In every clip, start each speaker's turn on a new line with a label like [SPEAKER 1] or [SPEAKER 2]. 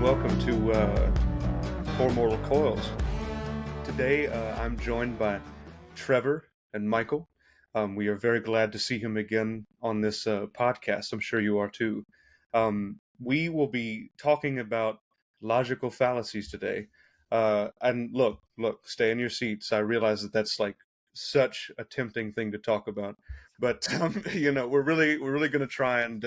[SPEAKER 1] welcome to Four Mortal Coils. Today I'm joined by Trevor and Michael. We are very glad to see him again on this podcast. I'm sure you are too. We will be talking about logical fallacies today. And look, stay in your seats. I realize that that's like such a tempting thing to talk about, but we're really going to try and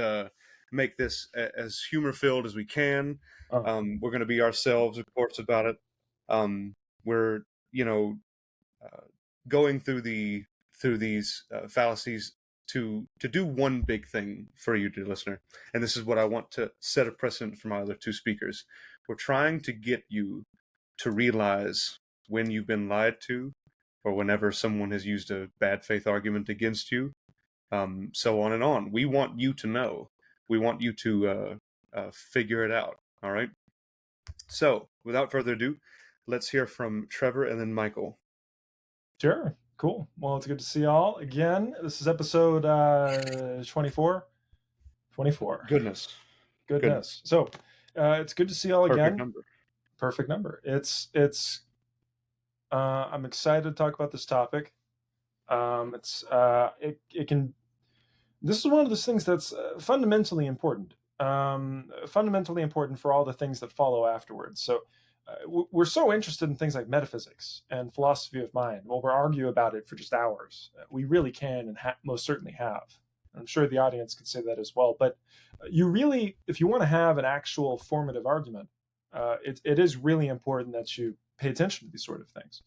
[SPEAKER 1] make this as humor filled as we can. We're going to be ourselves, of course, about it. We're uh, going through these fallacies to do one big thing for you, dear listener, and this is what I want to set a precedent for my other two speakers. We're trying to get you to realize when you've been lied to, or whenever someone has used a bad faith argument against you, so on and on. We want you to know. We want you to figure it out. All right. So, without further ado, let's hear from Trevor and then Michael.
[SPEAKER 2] Sure. Cool. Well, it's good to see y'all again. This is episode 24. 24.
[SPEAKER 1] Goodness.
[SPEAKER 2] So, it's good to see y'all again.
[SPEAKER 1] Perfect number.
[SPEAKER 2] It's I'm excited to talk about this topic. This is one of those things that's fundamentally important. Fundamentally important for all the things that follow afterwards. So we're so interested in things like metaphysics and philosophy of mind. Well, we'll argue about it for just hours. We really can and most certainly have. I'm sure the audience could say that as well. But you really, if you want to have an actual formative argument, it is really important that you pay attention to these sort of things.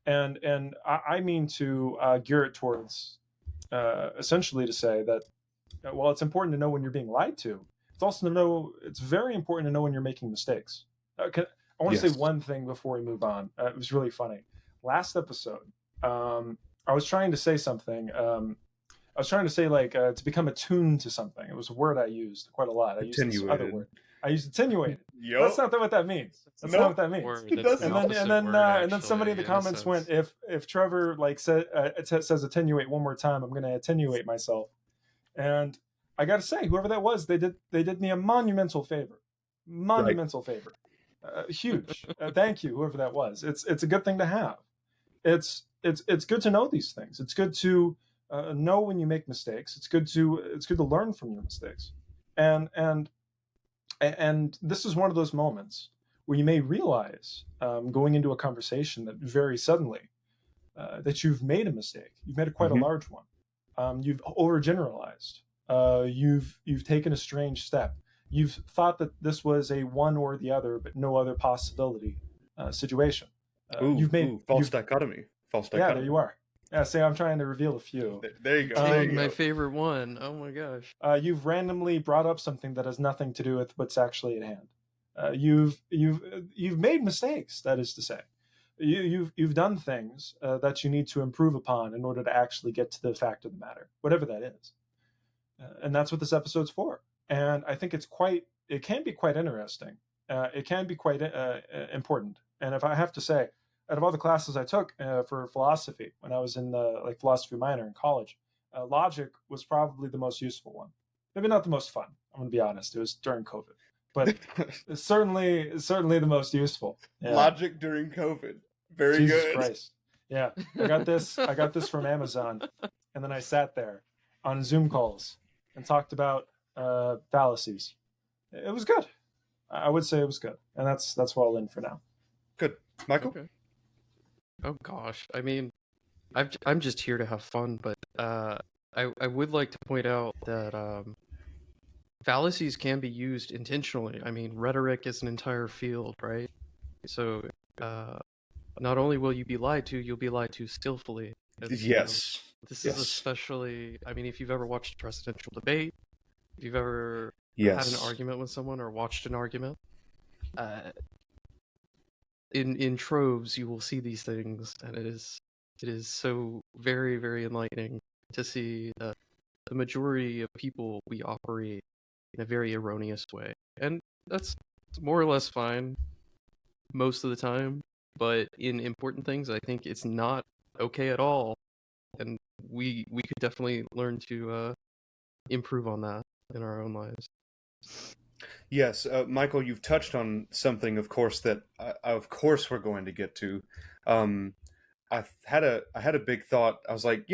[SPEAKER 2] And I mean to gear it towards essentially to say that, while it's important to know when you're being lied to, it's very important to know when you're making mistakes. I want to say one thing before we move on. It was really funny. Last episode, I was trying to say something. I was trying to say to become attuned to something. It was a word I used quite a lot. I used this other word. I used attenuated.
[SPEAKER 1] Yep.
[SPEAKER 2] That's not what that means. That's not what that means. And then somebody in the comments went, if Trevor says attenuate one more time, I'm going to attenuate myself. And I got to say, whoever that was, they did me a monumental favor. Favor. Huge. Thank you, whoever that was. It's a good thing to have. It's good to know these things. It's good to know when you make mistakes. It's good to learn from your mistakes. And this is one of those moments where you may realize, going into a conversation, that very suddenly that you've made a mistake. You've made quite a large one. You've overgeneralized. You've taken a strange step. You've thought that this was a one or the other, but no other possibility situation.
[SPEAKER 1] You've made false dichotomy.
[SPEAKER 2] Yeah, there you are. Yeah, say I'm trying to reveal a few.
[SPEAKER 1] There you go.
[SPEAKER 3] My favorite one. Oh my gosh.
[SPEAKER 2] You've randomly brought up something that has nothing to do with what's actually at hand. You've made mistakes. That is to say, you've done things that you need to improve upon in order to actually get to the fact of the matter, whatever that is. And that's what this episode's for. And I think it can be quite interesting. It can be quite important. And if I have to say, out of all the classes I took for philosophy when I was in the philosophy minor in college, logic was probably the most useful one. Maybe not the most fun. I'm going to be honest. It was during COVID, but certainly the most useful. Yeah.
[SPEAKER 1] Logic during COVID. Very
[SPEAKER 2] Jesus
[SPEAKER 1] good.
[SPEAKER 2] Christ. Yeah, I got this from Amazon, and then I sat there on Zoom calls and talked about fallacies. It was good. I would say it was good, and that's well in for now.
[SPEAKER 1] Good, Michael.
[SPEAKER 3] Okay. Oh gosh, I mean, I'm just here to have fun, but I would like to point out that fallacies can be used intentionally. I mean, rhetoric is an entire field, right? So not only will you be lied to, you'll be lied to skillfully.
[SPEAKER 1] Yes.
[SPEAKER 3] This is especially, I mean, if you've ever watched a presidential debate, if you've ever had an argument with someone or watched an argument, in troves you will see these things, and it is so very, very enlightening to see that the majority of people, we operate in a very erroneous way, and that's more or less fine most of the time, but in important things I think it's not okay at all, and we could definitely learn to improve on that in our own lives.
[SPEAKER 1] Yes, Michael, you've touched on something, of course, that of course we're going to get to. Um, I had a big thought. I was like,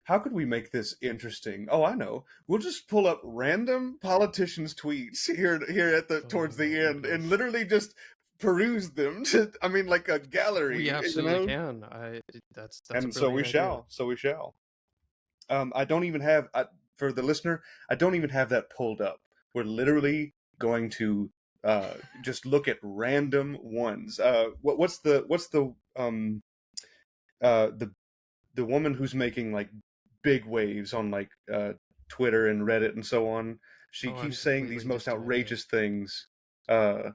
[SPEAKER 1] how could we make this interesting? Oh, I know. We'll just pull up random politicians' tweets here at the
[SPEAKER 3] Oh
[SPEAKER 1] towards
[SPEAKER 3] my
[SPEAKER 1] the end and
[SPEAKER 3] goodness.
[SPEAKER 1] literally just peruse them. I mean, like a
[SPEAKER 3] We
[SPEAKER 1] gallery,
[SPEAKER 3] absolutely can. That's a
[SPEAKER 1] And so we
[SPEAKER 3] brilliant idea.
[SPEAKER 1] shall. So we shall. I don't even have for the listener. I don't even have that pulled up. We're literally going to just look at random ones. The the woman who's making like big waves on like Twitter and Reddit and so on. She
[SPEAKER 3] Oh, I'm
[SPEAKER 1] keeps saying these
[SPEAKER 3] completely
[SPEAKER 1] most
[SPEAKER 3] disconnected.
[SPEAKER 1] outrageous things. Uh,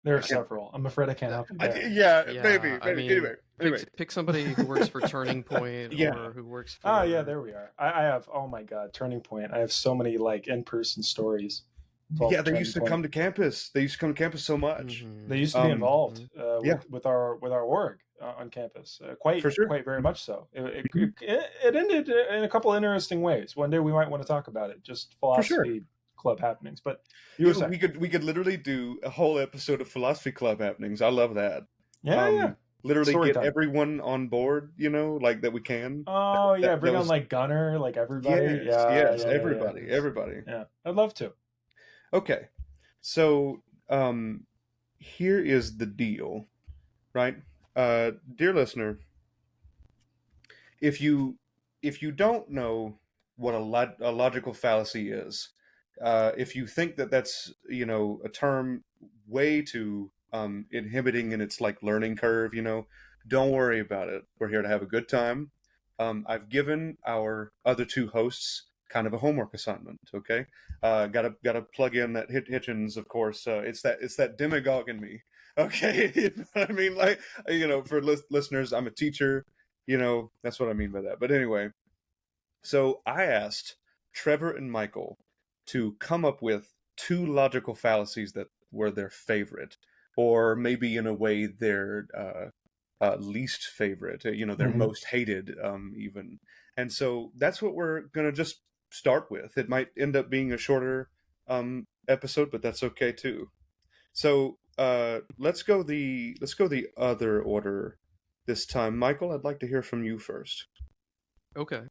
[SPEAKER 2] There
[SPEAKER 1] I
[SPEAKER 2] are
[SPEAKER 1] can't.
[SPEAKER 2] several. I'm afraid I can't help you there.
[SPEAKER 1] Yeah,
[SPEAKER 3] Yeah,
[SPEAKER 1] maybe,
[SPEAKER 3] I
[SPEAKER 1] maybe.
[SPEAKER 3] mean,
[SPEAKER 1] Anyway.
[SPEAKER 3] pick somebody who works for Turning Point
[SPEAKER 1] Yeah,
[SPEAKER 3] or who works
[SPEAKER 2] Ah, yeah,
[SPEAKER 3] for.
[SPEAKER 2] there we are. I have, oh my God, Turning Point. I have so many like in-person stories
[SPEAKER 1] yeah.
[SPEAKER 2] involving
[SPEAKER 1] They
[SPEAKER 2] Turning
[SPEAKER 1] used to
[SPEAKER 2] Point.
[SPEAKER 1] come to campus. They used to come to campus so much.
[SPEAKER 2] They used to be
[SPEAKER 1] Um,
[SPEAKER 2] involved
[SPEAKER 1] yeah,
[SPEAKER 2] with our org on campus,
[SPEAKER 1] for sure.
[SPEAKER 2] quite very much so.
[SPEAKER 1] Mhm.
[SPEAKER 2] It ended in a couple interesting ways. One day we might want to talk about it, just
[SPEAKER 1] For sure.
[SPEAKER 2] philosophy club happenings. But you were saying,
[SPEAKER 1] We could literally do a whole episode of philosophy club happenings. I love that.
[SPEAKER 2] yeah, yeah,
[SPEAKER 1] Literally
[SPEAKER 2] story
[SPEAKER 1] get
[SPEAKER 2] time.
[SPEAKER 1] everyone on board. Like that we can.
[SPEAKER 2] Oh yeah,
[SPEAKER 1] That
[SPEAKER 2] bring on
[SPEAKER 1] was
[SPEAKER 2] like Gunner, like everybody.
[SPEAKER 1] yes,
[SPEAKER 2] Yeah,
[SPEAKER 1] yes.
[SPEAKER 2] yeah, yeah, yeah.
[SPEAKER 1] Everybody.
[SPEAKER 2] Yeah, I'd love to.
[SPEAKER 1] Okay, so here is the deal, right? Dear listener, if you don't know what a logical fallacy is, if you think that that's a term way too inhibiting in its like learning curve, don't worry about it. We're here to have a good time. I've given our other two hosts kind of a homework assignment. Okay, gotta plug in that Hitchens, of course. It's that demagogue in me. Okay, you know what I mean, like for listeners, I'm a teacher. That's what I mean by that. But anyway, so I asked Trevor and Michael to come up with two logical fallacies that were their favorite, or maybe in a way their least favorite, their
[SPEAKER 2] Hmm.
[SPEAKER 1] most hated, even. And so that's what we're going to just start with. It might end up being a shorter episode, but that's okay too. So let's go the other order this time. Michael, I'd like to hear from you first.
[SPEAKER 3] Okay.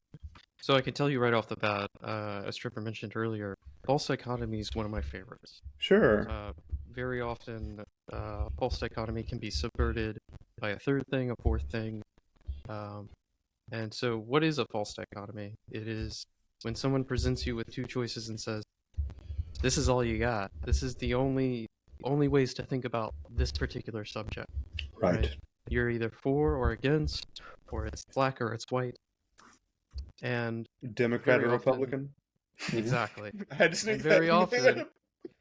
[SPEAKER 3] So I can tell you right off the bat, as Trevor mentioned earlier, false dichotomy is one of my favorites.
[SPEAKER 1] Sure.
[SPEAKER 3] Very often, false dichotomy can be subverted by a third thing, a fourth thing. And so, what is a false dichotomy? It is when someone presents you with two choices and says, "This is all you got. This is the only ways to think about this particular subject."
[SPEAKER 1] Right.
[SPEAKER 3] You're either for or against, or it's black or it's white. And
[SPEAKER 1] Democrat
[SPEAKER 3] very
[SPEAKER 1] or
[SPEAKER 3] often,
[SPEAKER 1] Republican?
[SPEAKER 3] exactly.
[SPEAKER 1] I had to
[SPEAKER 3] And
[SPEAKER 1] sneak that
[SPEAKER 3] very
[SPEAKER 1] in
[SPEAKER 3] often,
[SPEAKER 1] there.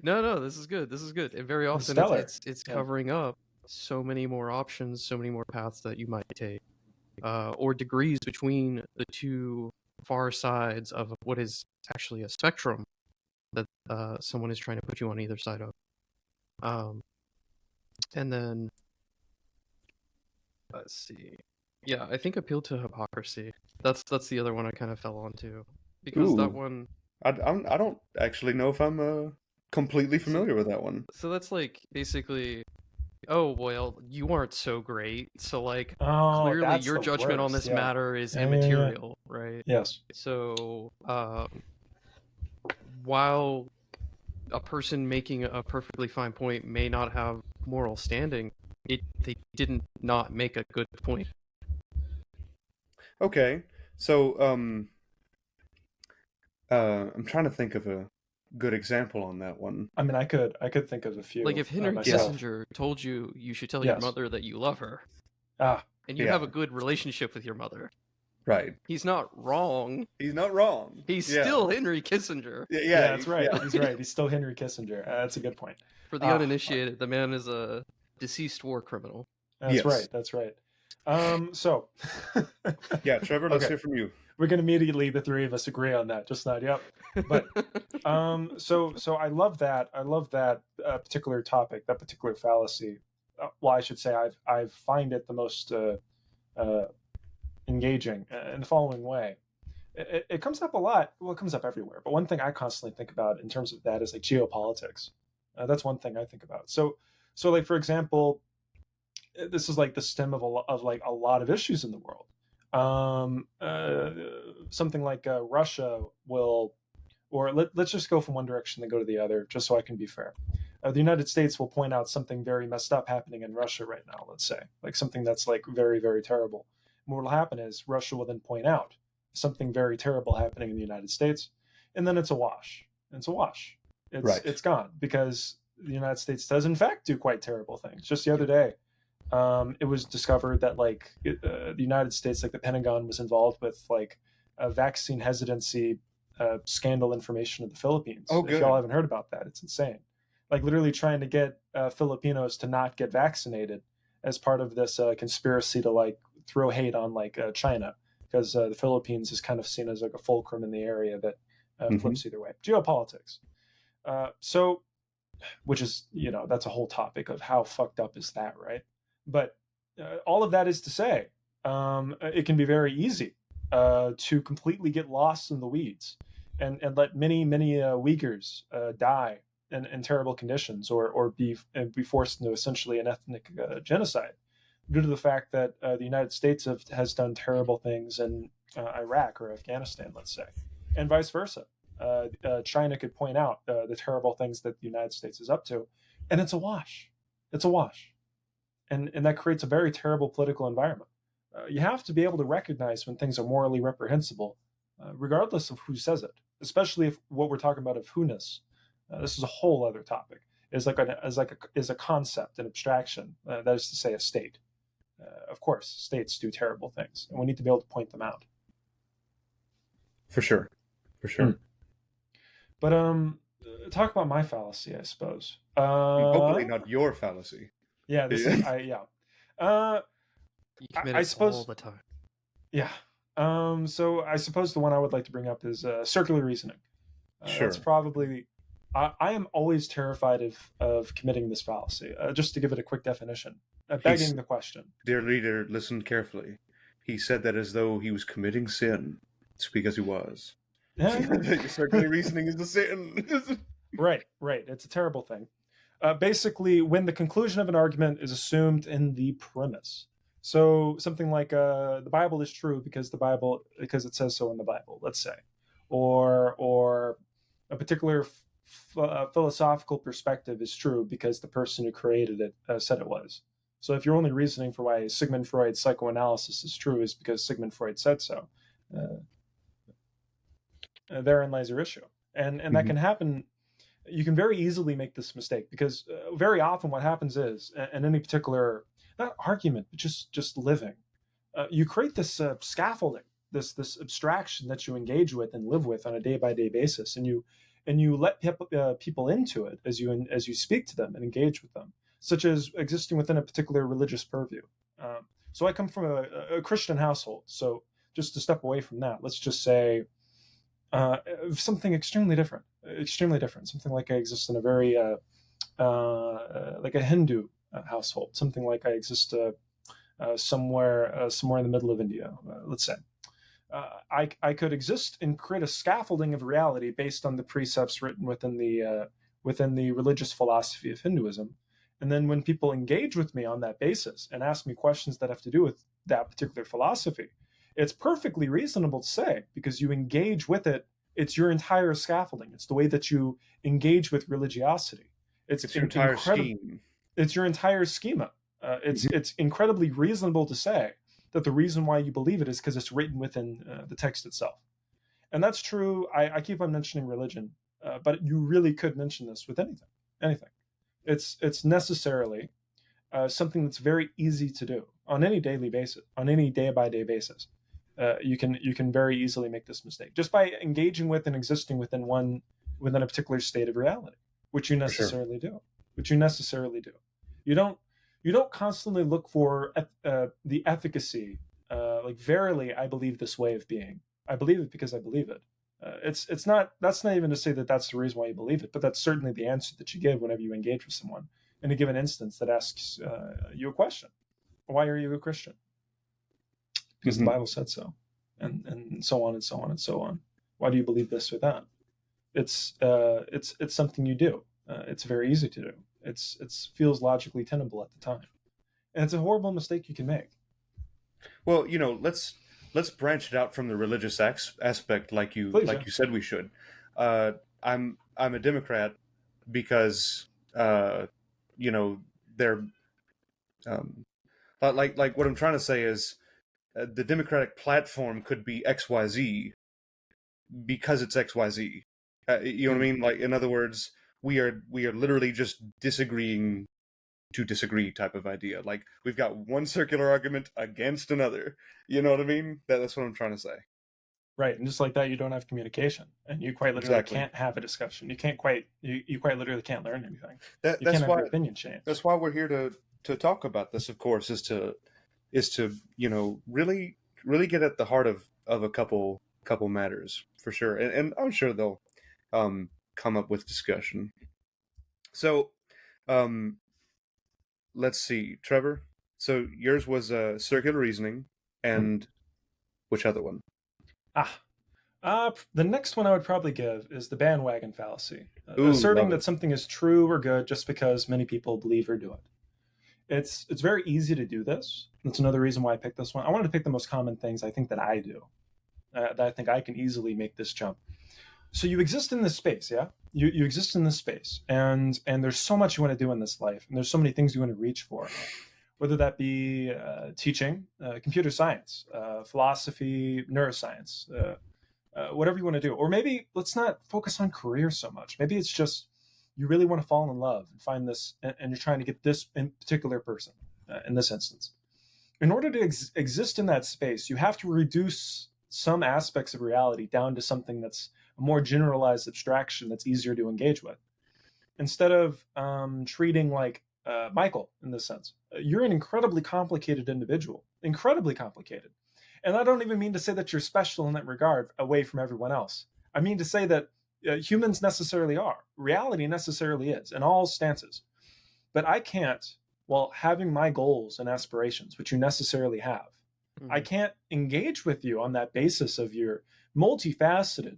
[SPEAKER 3] no, this is good. This is good. And very often,
[SPEAKER 2] Stellar.
[SPEAKER 3] it's
[SPEAKER 2] Yeah.
[SPEAKER 3] covering up so many more options, so many more paths that you might take, or degrees between the two far sides of what is actually a spectrum that someone is trying to put you on either side of. And then let's see. Yeah, I think appeal to hypocrisy. That's the other one I kind of fell onto because that
[SPEAKER 1] Ooh,
[SPEAKER 3] one.
[SPEAKER 1] I don't actually know if I'm completely
[SPEAKER 3] So
[SPEAKER 1] familiar with that one.
[SPEAKER 3] so that's like basically, oh well, you aren't so great, so like
[SPEAKER 2] Oh,
[SPEAKER 3] clearly
[SPEAKER 2] that's
[SPEAKER 3] your
[SPEAKER 2] the
[SPEAKER 3] judgment on
[SPEAKER 2] worst.
[SPEAKER 3] this
[SPEAKER 2] Yeah.
[SPEAKER 3] matter is
[SPEAKER 2] Yeah, yeah, yeah.
[SPEAKER 3] immaterial, right?
[SPEAKER 2] Yes.
[SPEAKER 3] So while a person making a perfectly fine point may not have moral standing, they didn't not make a good point.
[SPEAKER 1] Okay, so I'm trying to think of a good example on that one.
[SPEAKER 2] I mean, I could think of a
[SPEAKER 3] Like
[SPEAKER 2] few
[SPEAKER 3] if Henry
[SPEAKER 1] Yeah,
[SPEAKER 2] myself.
[SPEAKER 3] Kissinger told you you should tell your
[SPEAKER 2] Yes.
[SPEAKER 3] mother that you love her,
[SPEAKER 2] Ah,
[SPEAKER 3] and you
[SPEAKER 1] yeah,
[SPEAKER 3] have a good relationship with your mother,
[SPEAKER 1] right.
[SPEAKER 3] he's not wrong.
[SPEAKER 1] He's not wrong.
[SPEAKER 3] He's
[SPEAKER 1] Yeah,
[SPEAKER 3] still Henry Kissinger.
[SPEAKER 1] yeah,
[SPEAKER 2] yeah,
[SPEAKER 1] yeah,
[SPEAKER 2] that's right.
[SPEAKER 1] yeah.
[SPEAKER 2] He's right. He's still Henry Kissinger. That's a good point.
[SPEAKER 3] For the
[SPEAKER 2] Ah,
[SPEAKER 3] uninitiated, the man is a deceased war criminal.
[SPEAKER 2] that's
[SPEAKER 1] Yes.
[SPEAKER 2] right. That's right. So,
[SPEAKER 1] Yeah, Trevor, let's
[SPEAKER 2] okay,
[SPEAKER 1] hear from you.
[SPEAKER 2] we're gonna immediately the three of us agree on that. Just not yep. But so I love that. I love that particular topic, that particular fallacy. Well, I should say I find it the most engaging in the following way. it comes up a lot. Well, it comes up everywhere. But one thing I constantly think about in terms of that is like geopolitics. That's one thing I think about. So like for example, this is like the stem of like a lot of issues in the world. Something like Russia will, or let's just go from one direction and go to the other, just so I can be fair. The United States will point out something very messed up happening in Russia right now, let's say, like something that's like very, very terrible. And what will happen is Russia will then point out something very terrible happening in the United States, and then it's a wash. It's a wash. It's gone because the United States does in fact do quite terrible things. Just the other day, it was discovered that like the United States, like the Pentagon, was involved with like a vaccine hesitancy scandal information in the Philippines.
[SPEAKER 1] Oh,
[SPEAKER 2] if y'all haven't heard about that, it's insane. Like literally trying to get Filipinos to not get vaccinated as part of this conspiracy to like throw hate on like China, because the Philippines is kind of seen as like a fulcrum in the area that flips either way. Geopolitics. So, which is, that's a whole topic of how fucked up is that, right? But all of that is to say, it can be very easy to completely get lost in the weeds and let many Uyghurs die in terrible conditions, or be forced into essentially an ethnic genocide due to the fact that the United States has done terrible things in Iraq or Afghanistan, let's say, and vice versa. China could point out the terrible things that the United States is up to, and it's a wash. It's a wash. And that creates a very terrible political environment. You have to be able to recognize when things are morally reprehensible, regardless of who says it, especially if what we're talking about of who-ness. This is a whole other topic. Is a concept, an abstraction. That is to say, a state. Of course, states do terrible things, and we need to be able to point them out.
[SPEAKER 1] For sure.
[SPEAKER 2] But talk about my fallacy, I suppose.
[SPEAKER 1] Hopefully not your fallacy.
[SPEAKER 2] Yeah, this is
[SPEAKER 3] You commit
[SPEAKER 2] I
[SPEAKER 3] it
[SPEAKER 2] suppose
[SPEAKER 3] all the time.
[SPEAKER 2] Yeah. So I suppose the one I would like to bring up is circular reasoning.
[SPEAKER 1] Sure.
[SPEAKER 2] That's probably. I am always terrified of committing this fallacy. Just to give it a quick definition, begging the question.
[SPEAKER 1] Dear reader, listen carefully. He said that as though he was committing sin. It's because he was.
[SPEAKER 2] Yeah.
[SPEAKER 1] Circular reasoning is a sin.
[SPEAKER 2] Right. It's a terrible thing. Basically, when the conclusion of an argument is assumed in the premise. So something like the Bible is true because it says so in the Bible, let's say, or a particular philosophical perspective is true because the person who created it said it was. So if you're only reasoning for why Sigmund Freud's psychoanalysis is true is because Sigmund Freud said so, therein lies your issue, and that can happen. You can very easily make this mistake because very often what happens is, in any particular, not argument, but just living, you create this scaffolding, this abstraction that you engage with and live with on a day-by-day basis, and you let people into it as you speak to them and engage with them, such as existing within a particular religious purview. So I come from a Christian household, so just to step away from that, let's just say something extremely different, something like I exist in a very like a Hindu household, something like I exist somewhere in the middle of India, let's say. I could exist and create a scaffolding of reality based on the precepts written within the religious philosophy of Hinduism. And then when people engage with me on that basis and ask me questions that have to do with that particular philosophy, it's perfectly reasonable to say, because you engage with it, it's your entire scaffolding. It's the way that you engage with religiosity. It's your entire scheme. It's your entire schema. It's incredibly reasonable to say that the reason why you believe it is because it's written within the text itself. And that's true. I keep on mentioning religion, but you really could mention this with anything. It's necessarily something that's very easy to do on any daily basis, on any day-by-day basis. You can very easily make this mistake just by engaging with and existing within a particular state of reality, which you necessarily do. You don't constantly look for the efficacy. Like, verily, I believe this way of being. I believe it because I believe it. It's not. That's not even to say that that's the reason why you believe it, but that's certainly the answer that you give whenever you engage with someone in a given instance that asks you a question. Why are you a Christian? Because the Bible said so. and so on and so on and so on. Why do you believe this or that? It's something you do. It's very easy to do. It's feels logically tenable at the time, and it's a horrible mistake you can make.
[SPEAKER 1] Well, let's branch it out from the religious aspect,
[SPEAKER 2] Please,
[SPEAKER 1] like
[SPEAKER 2] yeah.
[SPEAKER 1] you said we should. Uh, I'm a Democrat because they're like what I'm trying to say is the Democratic platform could be XYZ because it's XYZ. You know what I mean? Like, in other words, we are literally just disagreeing to disagree type of idea. Like, we've got one circular argument against another. You know what I mean? That's what I'm trying to say.
[SPEAKER 2] Right, and just like that, you don't have communication, and you quite literally
[SPEAKER 1] Exactly.
[SPEAKER 2] can't have a discussion. You can't quite you quite literally can't learn anything.
[SPEAKER 1] That
[SPEAKER 2] You can't
[SPEAKER 1] that's
[SPEAKER 2] have
[SPEAKER 1] why
[SPEAKER 2] your opinion changed.
[SPEAKER 1] that's why we're here to talk about this. Of course, is to really get at the heart of a couple matters for sure, and I'm sure they'll come up with discussion. So, um, let's see, Trevor. So yours was circular reasoning, and which other one?
[SPEAKER 2] The next one I would probably give is the bandwagon fallacy,
[SPEAKER 1] Ooh,
[SPEAKER 2] asserting
[SPEAKER 1] love
[SPEAKER 2] that
[SPEAKER 1] it.
[SPEAKER 2] something is true or good just because many people believe or do it. It's very easy to do this. That's another reason why I picked this one. I wanted to pick the most common things I think that I do, that I think I can easily make this jump. So you exist in this space, yeah. You exist in this space, and there's so much you want to do in this life, and there's so many things you want to reach for, whether that be teaching, computer science, philosophy, neuroscience, whatever you want to do. Or maybe let's not focus on career so much. Maybe it's just you really want to fall in love and find this, and you're trying to get this in particular person in this instance. In order to exist in that space, you have to reduce some aspects of reality down to something that's a more generalized abstraction that's easier to engage with. Instead of treating like Michael in this sense, you're an incredibly complicated individual, incredibly complicated. And I don't even mean to say that you're special in that regard away from everyone else. I mean to say that humans necessarily are. Reality necessarily is in all stances. But I can't, while having my goals and aspirations, which you necessarily have, I can't engage with you on that basis of your multifaceted,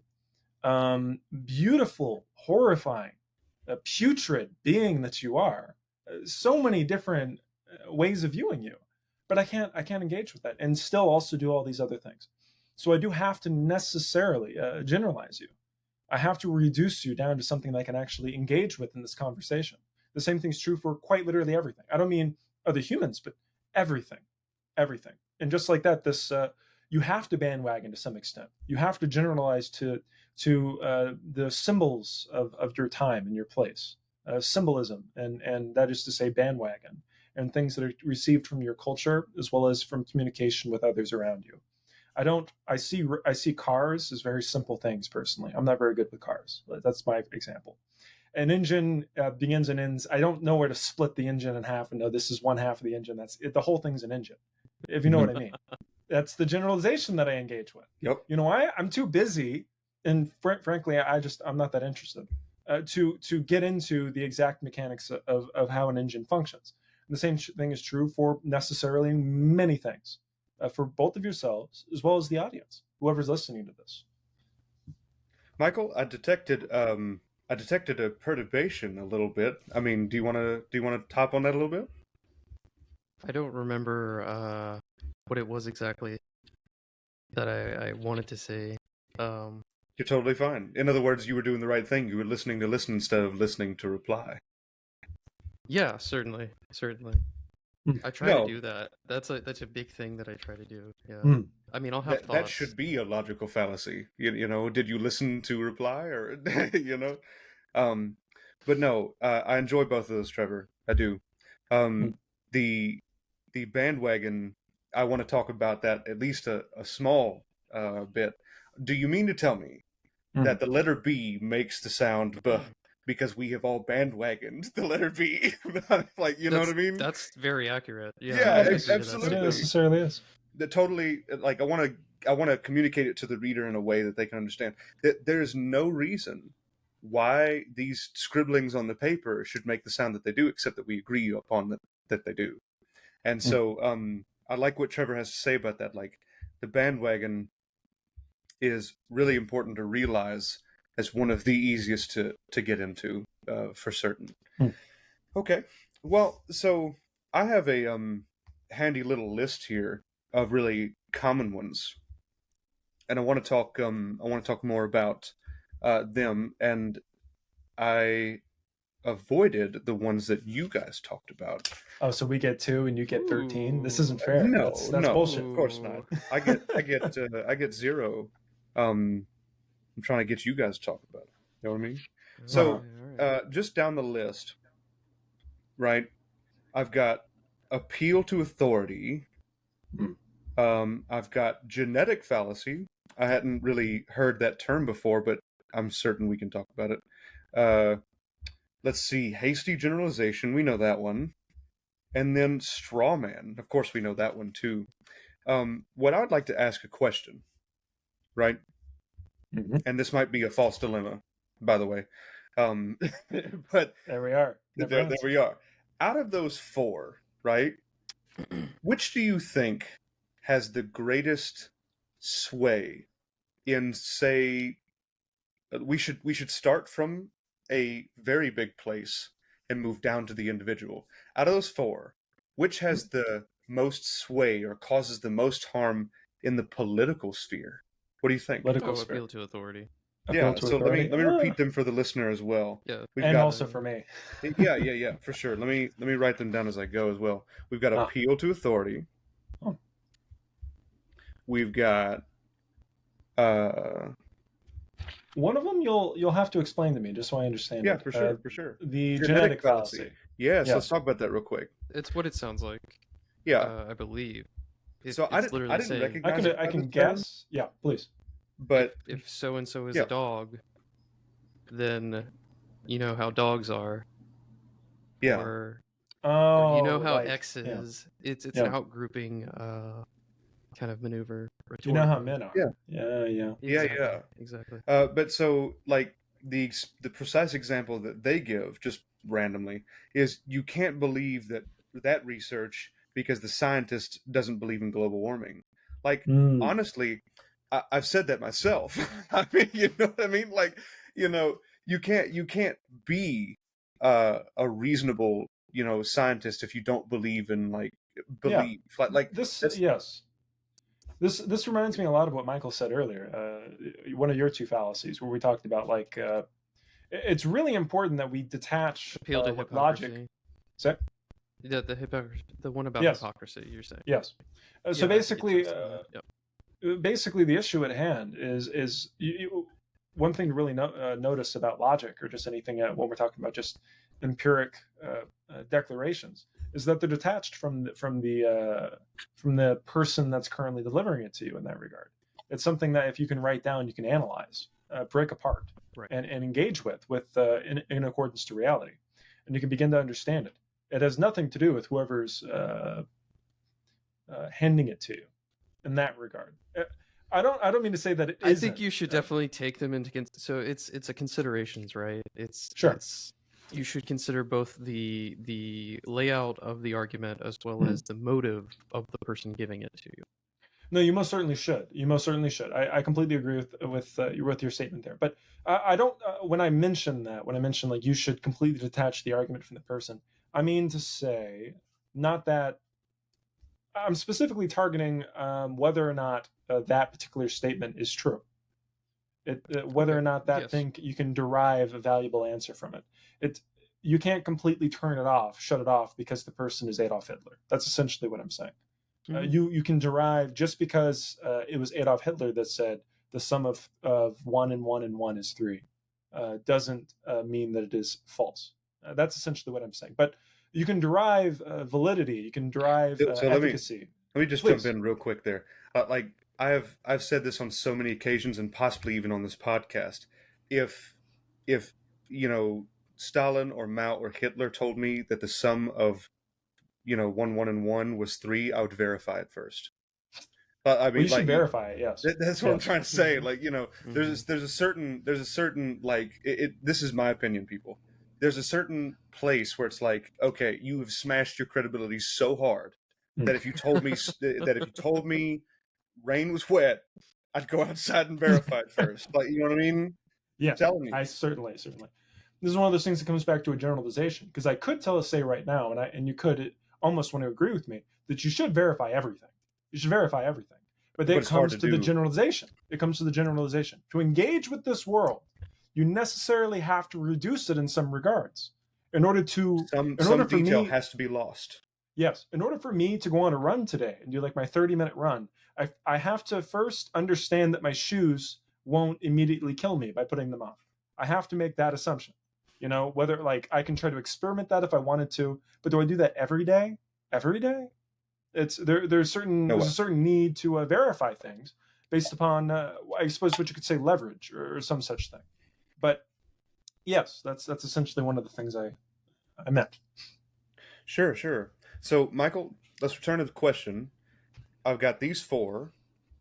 [SPEAKER 2] beautiful, horrifying, putrid being that you are. So many different ways of viewing you, but I can't engage with that and still also do all these other things. So I do have to necessarily generalize you. I have to reduce you down to something that I can actually engage with in this conversation. The same thing's true for quite literally everything. I don't mean other humans, but everything, everything. And just like that, this you have to bandwagon to some extent. You have to generalize to the symbols of your time and your place, symbolism, and that is to say bandwagon, and things that are received from your culture as well as from communication with others around you. I see cars as very simple things personally. I'm not very good with cars. That's my example. An engine begins and ends. I don't know where to split the engine in half and know this is one half of the engine. That's it, the whole thing's an engine, if you know what I mean. That's the generalization that I engage with.
[SPEAKER 1] Yep.
[SPEAKER 2] You know, I'm too busy, and frankly, I'm not that interested to get into the exact mechanics of how an engine functions. And the same thing is true for necessarily many things, for both of yourselves as well as the audience, whoever's listening to this.
[SPEAKER 1] Michael, I detected a perturbation a little bit. I mean, do you want to top on that a little bit?
[SPEAKER 3] I don't remember what it was exactly that I wanted to say.
[SPEAKER 1] You're totally fine. In other words, you were doing the right thing. You were listening to listen instead of listening to reply.
[SPEAKER 3] Yeah, certainly. I try to do that. That's a big thing that I try to do. Yeah. I mean, I'll have thoughts.
[SPEAKER 1] That should be a logical fallacy. You know, did you listen to reply or you know? But no, I enjoy both of those, Trevor. I do. The bandwagon. I want to talk about that at least a small bit. Do you mean to tell me that the letter B makes the sound B because we have all bandwagoned the letter B? Like, you know what I mean?
[SPEAKER 3] That's very accurate.
[SPEAKER 1] Yeah,
[SPEAKER 2] absolutely. It necessarily is.
[SPEAKER 1] That totally, like, I want to communicate it to the reader in a way that they can understand. That there is no reason why these scribblings on the paper should make the sound that they do, except that we agree upon that they do. And so, I like what Trevor has to say about that. Like, the bandwagon is really important to realize as one of the easiest to get into for certain.
[SPEAKER 2] Hmm.
[SPEAKER 1] Okay, well, so I have a handy little list here of really common ones, and I want to talk more about them, and I avoided the ones that you guys talked about.
[SPEAKER 2] Oh, so we get 2 and you get 13. This isn't
[SPEAKER 3] Ooh.
[SPEAKER 2] fair.
[SPEAKER 1] No,
[SPEAKER 2] That's bullshit.
[SPEAKER 1] of course not. I get 0. I'm trying to get you guys to talk about it. You know what I mean? So,
[SPEAKER 3] All right.
[SPEAKER 1] just down the list, right? I've got appeal to authority. I've got genetic fallacy. I hadn't really heard that term before, but I'm certain we can talk about it. Let's see, hasty generalization. We know that one. And then straw man. Of course, we know that one too. What I would like to ask a question, right?
[SPEAKER 2] Mhm.
[SPEAKER 1] And this might be a false dilemma, by the way. But
[SPEAKER 2] There we are.
[SPEAKER 1] there we are. Out of those 4, right? Which do you think has the greatest sway in, say, we should start from a very big place and move down to the individual. Out of those 4, which has the most sway or causes the most harm in the political sphere? What do you think?
[SPEAKER 2] Political
[SPEAKER 3] Oh,
[SPEAKER 2] sphere.
[SPEAKER 3] appeal to authority.
[SPEAKER 2] Appeal
[SPEAKER 1] Yeah,
[SPEAKER 2] to
[SPEAKER 1] so
[SPEAKER 2] authority.
[SPEAKER 1] let me repeat them for the listener as well.
[SPEAKER 3] Yeah.
[SPEAKER 1] We've
[SPEAKER 2] And
[SPEAKER 1] got
[SPEAKER 2] also for me.
[SPEAKER 1] yeah, for sure. Let me write them down as I go as well. We've got appeal to authority.
[SPEAKER 2] Oh.
[SPEAKER 1] We've got
[SPEAKER 2] one of them you'll have to explain to me just so I understand.
[SPEAKER 1] yeah,
[SPEAKER 2] it.
[SPEAKER 1] for sure.
[SPEAKER 2] The genetic fallacy.
[SPEAKER 1] Yes, let's talk about that real quick.
[SPEAKER 3] It's what it sounds like.
[SPEAKER 1] Yeah,
[SPEAKER 3] I believe.
[SPEAKER 1] so I didn't
[SPEAKER 3] saying,
[SPEAKER 1] recognize.
[SPEAKER 2] I can guess. Yeah, please.
[SPEAKER 1] But
[SPEAKER 3] if so and so is
[SPEAKER 1] yeah.
[SPEAKER 3] a dog, then you know how dogs are.
[SPEAKER 1] Yeah.
[SPEAKER 3] Or
[SPEAKER 2] Oh,
[SPEAKER 3] you know how
[SPEAKER 2] like,
[SPEAKER 3] X is. It's
[SPEAKER 2] Yeah.
[SPEAKER 3] an outgrouping kind of maneuver.
[SPEAKER 2] You know how
[SPEAKER 3] rhetorically.
[SPEAKER 2] men are.
[SPEAKER 1] Yeah.
[SPEAKER 3] Exactly. Exactly.
[SPEAKER 1] But so, like, the precise example that they give, just randomly, is you can't believe that research because the scientist doesn't believe in global warming. Like, honestly, I've said that myself. I mean, you know what I mean? Like, you know, you can't be a reasonable, scientist if you don't believe in belief. Like
[SPEAKER 2] this.
[SPEAKER 1] that's,
[SPEAKER 2] Yes. This reminds me a lot of what Michael said earlier. One of your 2 fallacies, where we talked about it's really important that we detach
[SPEAKER 3] Appeal to
[SPEAKER 2] what
[SPEAKER 3] hypocrisy.
[SPEAKER 2] logic. Say?
[SPEAKER 3] Yeah, the hypocrisy. The one about
[SPEAKER 2] Yes.
[SPEAKER 3] hypocrisy. You're saying.
[SPEAKER 2] Yes. So
[SPEAKER 3] Yeah,
[SPEAKER 2] basically,
[SPEAKER 3] yep.
[SPEAKER 2] basically, the issue at hand is one thing to really notice about logic, or just anything when we're talking about just empiric declarations, is that they're detached from the person that's currently delivering it to you. In that regard, it's something that if you can write down, you can analyze, break apart,
[SPEAKER 3] right.
[SPEAKER 2] and engage with in accordance to reality, and you can begin to understand it. It has nothing to do with whoever's handing it to you. In that regard, I don't mean to say that it isn't.
[SPEAKER 3] I think you should definitely take them into so it's a considerations, right? It's
[SPEAKER 2] sure.
[SPEAKER 3] You should consider both the layout of the argument as well as the motive of the person giving it to you.
[SPEAKER 2] No, you most certainly should. I completely agree with your statement there. But I don't. When I mention like you should completely detach the argument from the person, I mean to say not that. I'm specifically targeting whether or not that particular statement is true. Whether or not that thing you can derive a valuable answer from it. You can't completely shut it off because the person is Adolf Hitler. That's essentially what I'm saying. You can derive, just because it was Adolf Hitler that said the sum of 1 and 1 and 1 is 3, doesn't mean that it is false. That's essentially what I'm saying. But you can derive validity. You can derive efficacy.
[SPEAKER 1] Let me just jump in real quick there. I've said this on so many occasions, and possibly even on this podcast. If Stalin or Mao or Hitler told me that the sum of 1, 1, and 1 was 3, I would verify it first. I mean,
[SPEAKER 2] you should verify it. Yes,
[SPEAKER 1] that's what I'm trying to say. There's a certain this is my opinion, people. There's a certain place where it's like, okay, you have smashed your credibility so hard that if you told me rain was wet, I'd go outside and verify it first. Like, you know what I mean?
[SPEAKER 2] Yeah,
[SPEAKER 1] I'm telling you.
[SPEAKER 2] I certainly. This is one of those things that comes back to a generalization, because I could say right now, and you could almost want to agree with me, that you should verify everything. You should verify everything. But then
[SPEAKER 1] But
[SPEAKER 2] it
[SPEAKER 1] it's hard
[SPEAKER 2] comes
[SPEAKER 1] to
[SPEAKER 2] to the
[SPEAKER 1] do.
[SPEAKER 2] generalization. To engage with this world, you necessarily have to reduce it in some regards. In order
[SPEAKER 1] Some
[SPEAKER 2] for
[SPEAKER 1] detail
[SPEAKER 2] me,
[SPEAKER 1] has to be lost.
[SPEAKER 2] yes, in order for me to go on a run today and do like my 30-minute run, I have to first understand that my shoes won't immediately kill me by putting them off. I have to make that assumption. Whether like I can try to experiment that if I wanted to, but do I do that every day? Every day? It's there.
[SPEAKER 1] No
[SPEAKER 2] There's
[SPEAKER 1] way.
[SPEAKER 2] a certain need to verify things based upon, I suppose, what you could say leverage or some such thing. But yes, that's essentially one of the things I meant.
[SPEAKER 1] Sure. So, Michael, let's return to the question. I've got these four,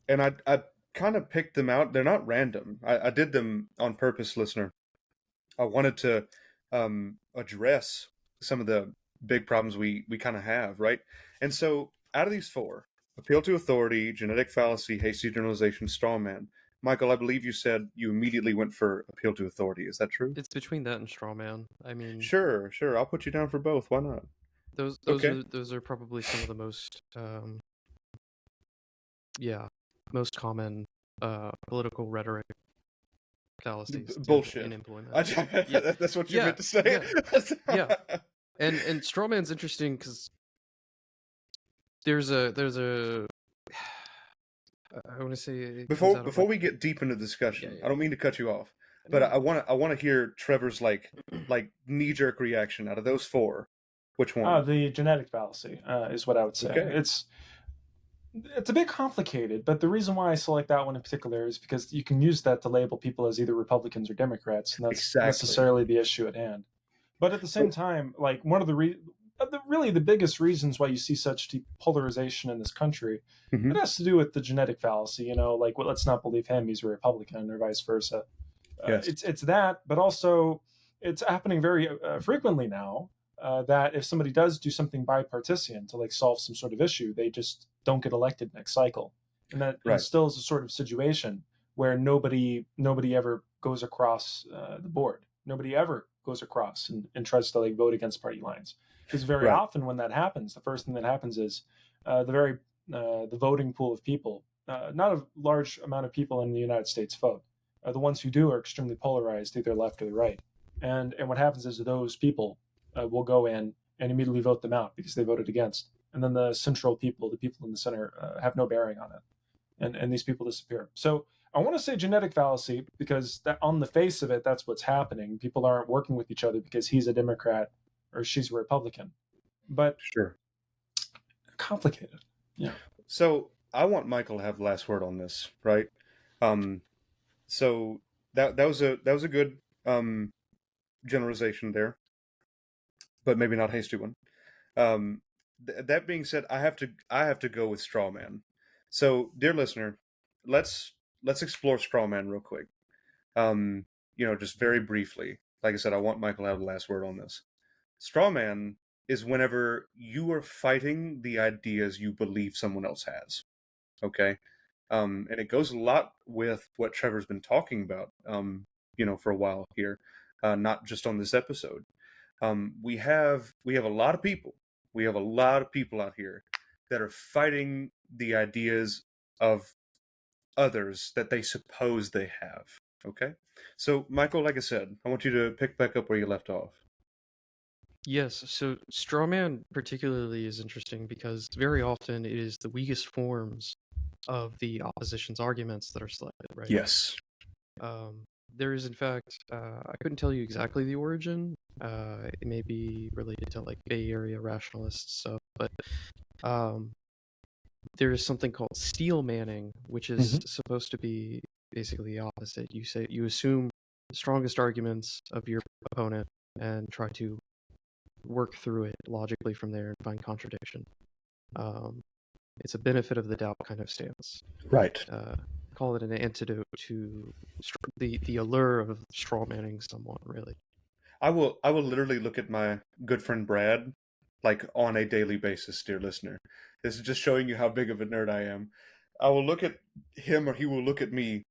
[SPEAKER 1] and I kind of picked them out. They're not random. I did them on purpose, listener. I wanted to address some of the big problems we kind of have, right? And so, out of these four, appeal to authority, genetic fallacy, hasty generalization, straw man. Michael, I believe you said you immediately went for appeal to authority. Is that true?
[SPEAKER 3] It's between that and straw man. I mean,
[SPEAKER 1] Sure. I'll put you down for both. Why not? Okay.
[SPEAKER 3] those are probably some of the most most common political rhetoric fallacies in
[SPEAKER 1] Bullshit.
[SPEAKER 3] employment.
[SPEAKER 1] That's what you meant to say.
[SPEAKER 3] Yeah. And straw man's interesting because there's a I want to say it comes out of,
[SPEAKER 1] Before we get deep into the discussion,
[SPEAKER 3] Yeah.
[SPEAKER 1] I don't mean to cut you off, but I want to hear Trevor's like knee jerk reaction out of those four. Which one?
[SPEAKER 2] The genetic fallacy is what I would say.
[SPEAKER 1] Okay.
[SPEAKER 2] It's a bit complicated, but the reason why I select that one in particular is because you can use that to label people as either Republicans or Democrats, and that's
[SPEAKER 1] Exactly.
[SPEAKER 2] necessarily the issue at hand. But at the same time, like one of really the biggest reasons why you see such deep polarization in this country,
[SPEAKER 1] Mhm.
[SPEAKER 2] it has to do with the genetic fallacy. Like, well, let's not believe him; he's a Republican, or vice versa.
[SPEAKER 1] Yes.
[SPEAKER 2] It's that, but also it's happening very frequently now. That if somebody does do something bipartisan to like solve some sort of issue, they just don't get elected next cycle, and that
[SPEAKER 1] Right.
[SPEAKER 2] instills a sort of situation where nobody ever goes across the board. Nobody ever goes across and tries to like vote against party lines, because very
[SPEAKER 1] Right.
[SPEAKER 2] often when that happens, the first thing that happens is the voting pool of people. Not a large amount of people in the United States vote. The ones who do are extremely polarized, either left or the right. And what happens is those people will go in and immediately vote them out because they voted against. And then the central people, the people in the center, have no bearing on it. And these people disappear. So I want to say genetic fallacy because that, on the face of it, that's what's happening. People aren't working with each other because he's a Democrat or she's a Republican. But
[SPEAKER 1] Sure.
[SPEAKER 2] complicated. Yeah.
[SPEAKER 1] So I want Michael to have the last word on this, right? So that was a good generalization there, but maybe not hasty one. That being said, I have to go with straw man. So, dear listener, let's explore straw man real quick. Just very briefly. Like I said, I want Michael to have the last word on this. Straw man is whenever you are fighting the ideas you believe someone else has. Okay. And it goes a lot with what Trevor's been talking about, for a while here, not just on this episode. We have a lot of people. We have a lot of people out here that are fighting the ideas of others that they suppose they have. Okay? So, Michael, like I said, I want you to pick back up where you left off.
[SPEAKER 3] Yes, so straw man particularly is interesting because very often it is the weakest forms of the opposition's arguments that are selected, right?
[SPEAKER 1] Yes.
[SPEAKER 3] There is, in fact, I couldn't tell you exactly the origin. It may be related to like Bay Area rationalist stuff, but there is something called steel manning, which is supposed to be basically the opposite. You assume the strongest arguments of your opponent and try to work through it logically from there and find contradiction. It's a benefit of the doubt kind of stance.
[SPEAKER 1] Right.
[SPEAKER 3] Call it an antidote to the allure of straw manning someone, really.
[SPEAKER 1] I will literally look at my good friend Brad like on a daily basis, dear listener. This is just showing you how big of a nerd I am. I will look at him or he will look at me,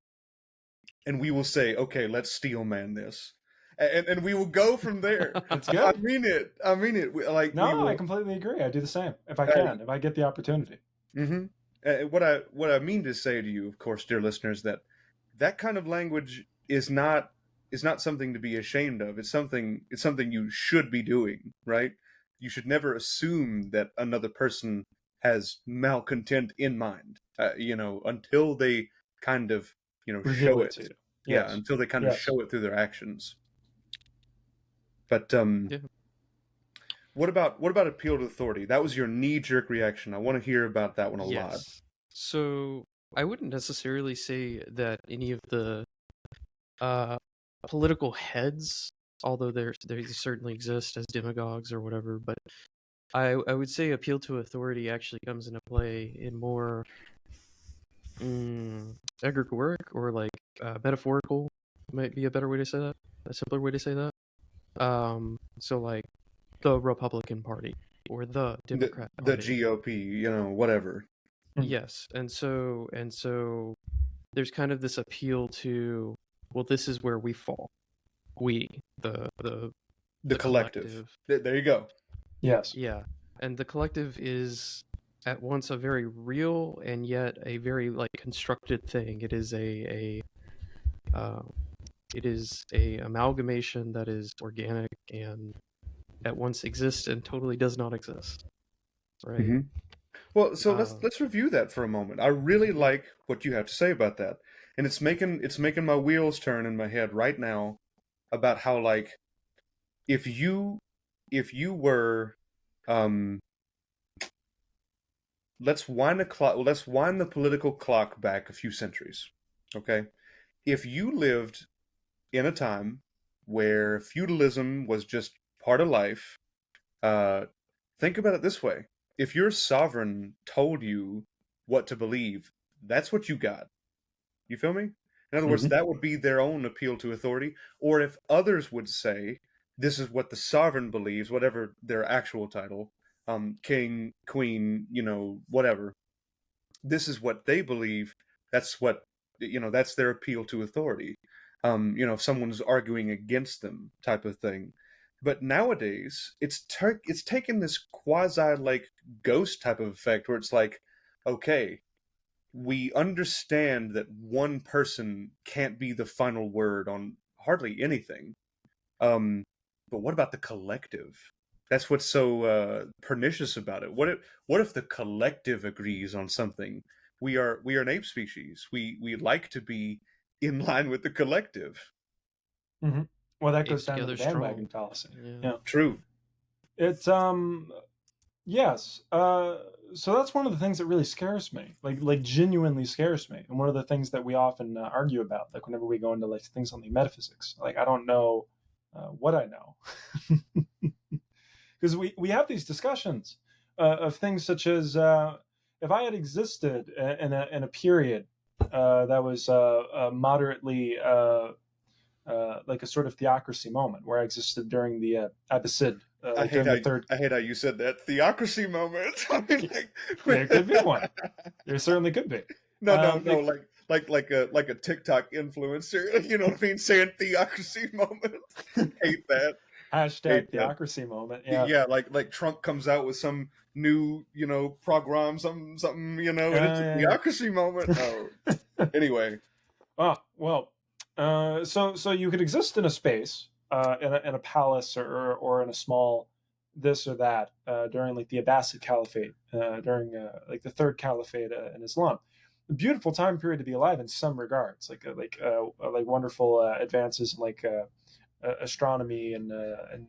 [SPEAKER 1] and we will say, "Okay, let's steel man this," and we will go from there.
[SPEAKER 2] It's
[SPEAKER 1] I
[SPEAKER 2] good.
[SPEAKER 1] mean it. I mean it. Like we
[SPEAKER 2] No, I
[SPEAKER 1] will.
[SPEAKER 2] completely agree. I do the same if I can, if I get the opportunity.
[SPEAKER 1] Mm-hmm. What I mean to say to you, of course, dear listeners, that kind of language is not something to be ashamed of. It's something you should be doing, right? You should never assume that another person has malcontent in mind, until they kind of
[SPEAKER 2] Reveal
[SPEAKER 1] show
[SPEAKER 2] it
[SPEAKER 1] it.
[SPEAKER 2] to you.
[SPEAKER 1] Yeah,
[SPEAKER 2] Yes.
[SPEAKER 1] until they kind of
[SPEAKER 2] Yes.
[SPEAKER 1] show it through their actions. But
[SPEAKER 3] Yeah.
[SPEAKER 1] what about appeal to authority? That was your knee jerk reaction. I want to hear about that one a lot.
[SPEAKER 3] Yes. So I wouldn't necessarily say that any of the uh, political heads, although they certainly exist as demagogues or whatever, but I would say appeal to authority actually comes into play in more egregoric or like metaphorical might be a better way to say that, a simpler way to say that. So like the Republican Party or the Democrat
[SPEAKER 1] The
[SPEAKER 3] Party.
[SPEAKER 1] GOP, whatever.
[SPEAKER 3] Yes, and so there's kind of this appeal to, well, this is where we fall. We,
[SPEAKER 1] The collective. There you go.
[SPEAKER 2] Yes.
[SPEAKER 3] Yeah, and the collective is at once a very real and yet a very like constructed thing. It is uh, it is a amalgamation that is organic and at once exists and totally does not exist. Right.
[SPEAKER 1] Hmm. Well, so
[SPEAKER 3] Uh,
[SPEAKER 1] let's review that for a moment. I really
[SPEAKER 3] yeah.
[SPEAKER 1] like what you have to say about that, and it's making my wheels turn in my head right now about how, like, if you were, um let's wind the political clock back a few centuries. Okay, if you lived in a time where feudalism was just part of life, uh, think about it this way: if your sovereign told you what to believe, that's what you got. You feel me? In other words,
[SPEAKER 2] Hmm.
[SPEAKER 1] that would be their own appeal to authority. Or if others would say, this is what the sovereign believes, whatever their actual title, king, queen, whatever, this is what they believe. That's what, that's their appeal to authority. If someone's arguing against them, type of thing. But nowadays, it's taken this quasi like ghost type of effect where it's like, okay, we understand that one person can't be the final word on hardly anything. Um, but what about the collective? That's what's so pernicious about it. What if the collective agrees on something? We are an ape species. We like to be in line with the collective.
[SPEAKER 2] Hmm. Well, that goes
[SPEAKER 3] Apes
[SPEAKER 2] down to the
[SPEAKER 3] together
[SPEAKER 2] bandwagon
[SPEAKER 3] strong.
[SPEAKER 2] fallacy.
[SPEAKER 3] Yeah.
[SPEAKER 2] Yeah.
[SPEAKER 1] True.
[SPEAKER 2] It's yes. So that's one of the things that really scares me, like genuinely scares me, and one of the things that we often argue about, like whenever we go into like things on the metaphysics. Like I don't know what I know, because we have these discussions of things such as if I had existed in a period that was moderately like a sort of theocracy moment where I existed during the Abbasid,
[SPEAKER 1] I
[SPEAKER 2] like
[SPEAKER 1] hate
[SPEAKER 2] during
[SPEAKER 1] how
[SPEAKER 2] the third.
[SPEAKER 1] I hate how you said that theocracy moment. I mean,
[SPEAKER 2] There could be one.
[SPEAKER 1] like,
[SPEAKER 2] There certainly could be.
[SPEAKER 1] no,
[SPEAKER 2] Like
[SPEAKER 1] like a TikTok influencer. You know what I mean? Saying theocracy moment. Hate that. Hate
[SPEAKER 2] hashtag
[SPEAKER 1] that.
[SPEAKER 2] theocracy moment. Yeah.
[SPEAKER 1] Yeah, like Trump comes out with some new, program, something, and it's a
[SPEAKER 2] Yeah.
[SPEAKER 1] theocracy moment. Oh, anyway.
[SPEAKER 2] Ah, well, so you could exist in a space, in a palace or in a small this or that during like the Abbasid Caliphate, during like the third Caliphate in Islam. A beautiful time period to be alive in some regards, like wonderful advances in like astronomy and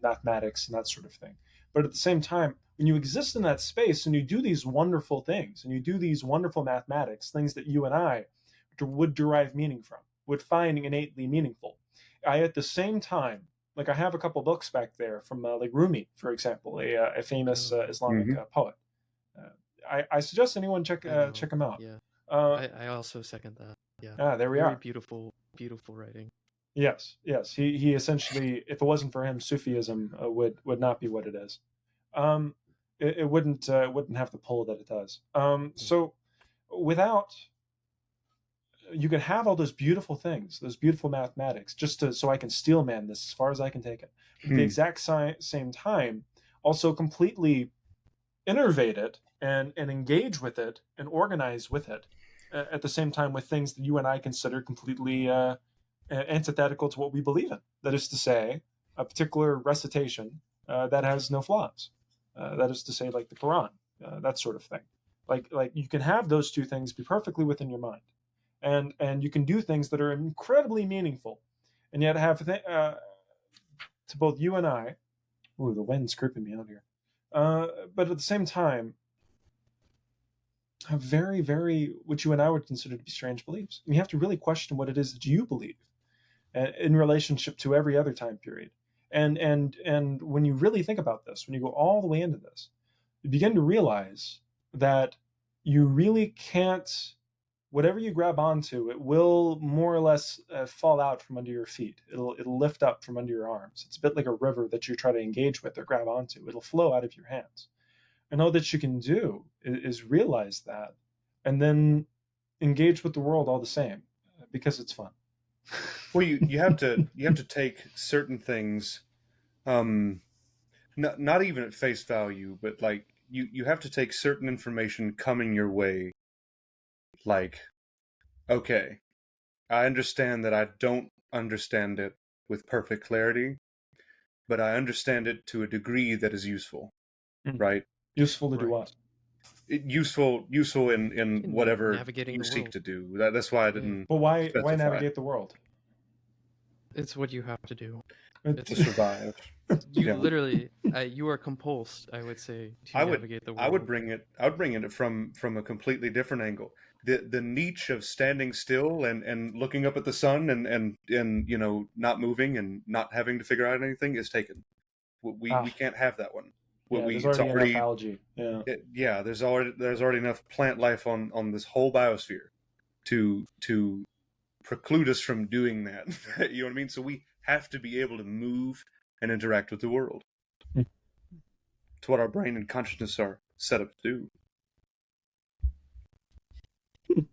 [SPEAKER 2] mathematics and that sort of thing. But at the same time, when you exist in that space and you do these wonderful things and you do these wonderful mathematics, things that you and I would derive meaning from, would find innately meaningful, I at the same time, like I have a couple books back there from like Rumi, for example, a famous
[SPEAKER 3] Oh,
[SPEAKER 2] Islamic
[SPEAKER 1] Hmm.
[SPEAKER 2] poet. I suggest anyone
[SPEAKER 3] I know.
[SPEAKER 2] check him out.
[SPEAKER 3] Yeah.
[SPEAKER 2] Uh,
[SPEAKER 3] I also second that. Yeah.
[SPEAKER 2] there we
[SPEAKER 3] Very
[SPEAKER 2] are.
[SPEAKER 3] beautiful, beautiful writing.
[SPEAKER 2] Yes, yes. He essentially, if it wasn't for him, Sufism would not be what it is. Um, it wouldn't have the pull that it does.
[SPEAKER 3] Yeah.
[SPEAKER 2] So without you can have all those beautiful things, those beautiful mathematics, so I can steel man this as far as I can take it. But at the exact same time, also completely innervate it and engage with it and organize with it at the same time with things that you and I consider completely antithetical to what we believe in. That is to say, a particular recitation that has no flaws. That is to say, like the Quran, that sort of thing. Like you can have those two things be perfectly within your mind, and you can do things that are incredibly meaningful, and yet have to both you and I. Ooh, the wind's creeping me out here. But at the same time, have very, very what you and I would consider to be strange beliefs. And you have to really question what it is that you believe in relationship to every other time period. And when you really think about this, when you go all the way into this, you begin to realize that you really can't. Whatever you grab onto, it will more or less fall out from under your feet. It'll lift up from under your arms. It's a bit like a river that you try to engage with or grab onto. It'll flow out of your hands. And all that you can do is realize that, and then engage with the world all the same, because it's fun.
[SPEAKER 1] Well, you have to take certain things, not even at face value, but like you have to take certain information coming your way. Like, okay, I understand that I don't understand it with perfect clarity, but I understand it to a degree that is useful, right?
[SPEAKER 2] Useful to do what?
[SPEAKER 1] Useful in whatever
[SPEAKER 3] navigating
[SPEAKER 1] you
[SPEAKER 3] the
[SPEAKER 1] seek
[SPEAKER 3] world.
[SPEAKER 1] to do. That's why I didn't
[SPEAKER 2] But why
[SPEAKER 1] specify.
[SPEAKER 2] navigate the world?
[SPEAKER 3] It's what you have to do.
[SPEAKER 1] To survive.
[SPEAKER 3] You
[SPEAKER 1] Yeah.
[SPEAKER 3] literally, you are compulsed, I would say, to navigate the world.
[SPEAKER 1] I would bring it from a completely different angle. The niche of standing still and looking up at the sun and you know, not moving and not having to figure out anything is taken. We can't have that one.
[SPEAKER 2] Yeah, there's already enough algae. Yeah.
[SPEAKER 1] There's already enough plant life on this whole biosphere to preclude us from doing that. You know what I mean? So we have to be able to move and interact with the world. It's what our brain and consciousness are set up to do.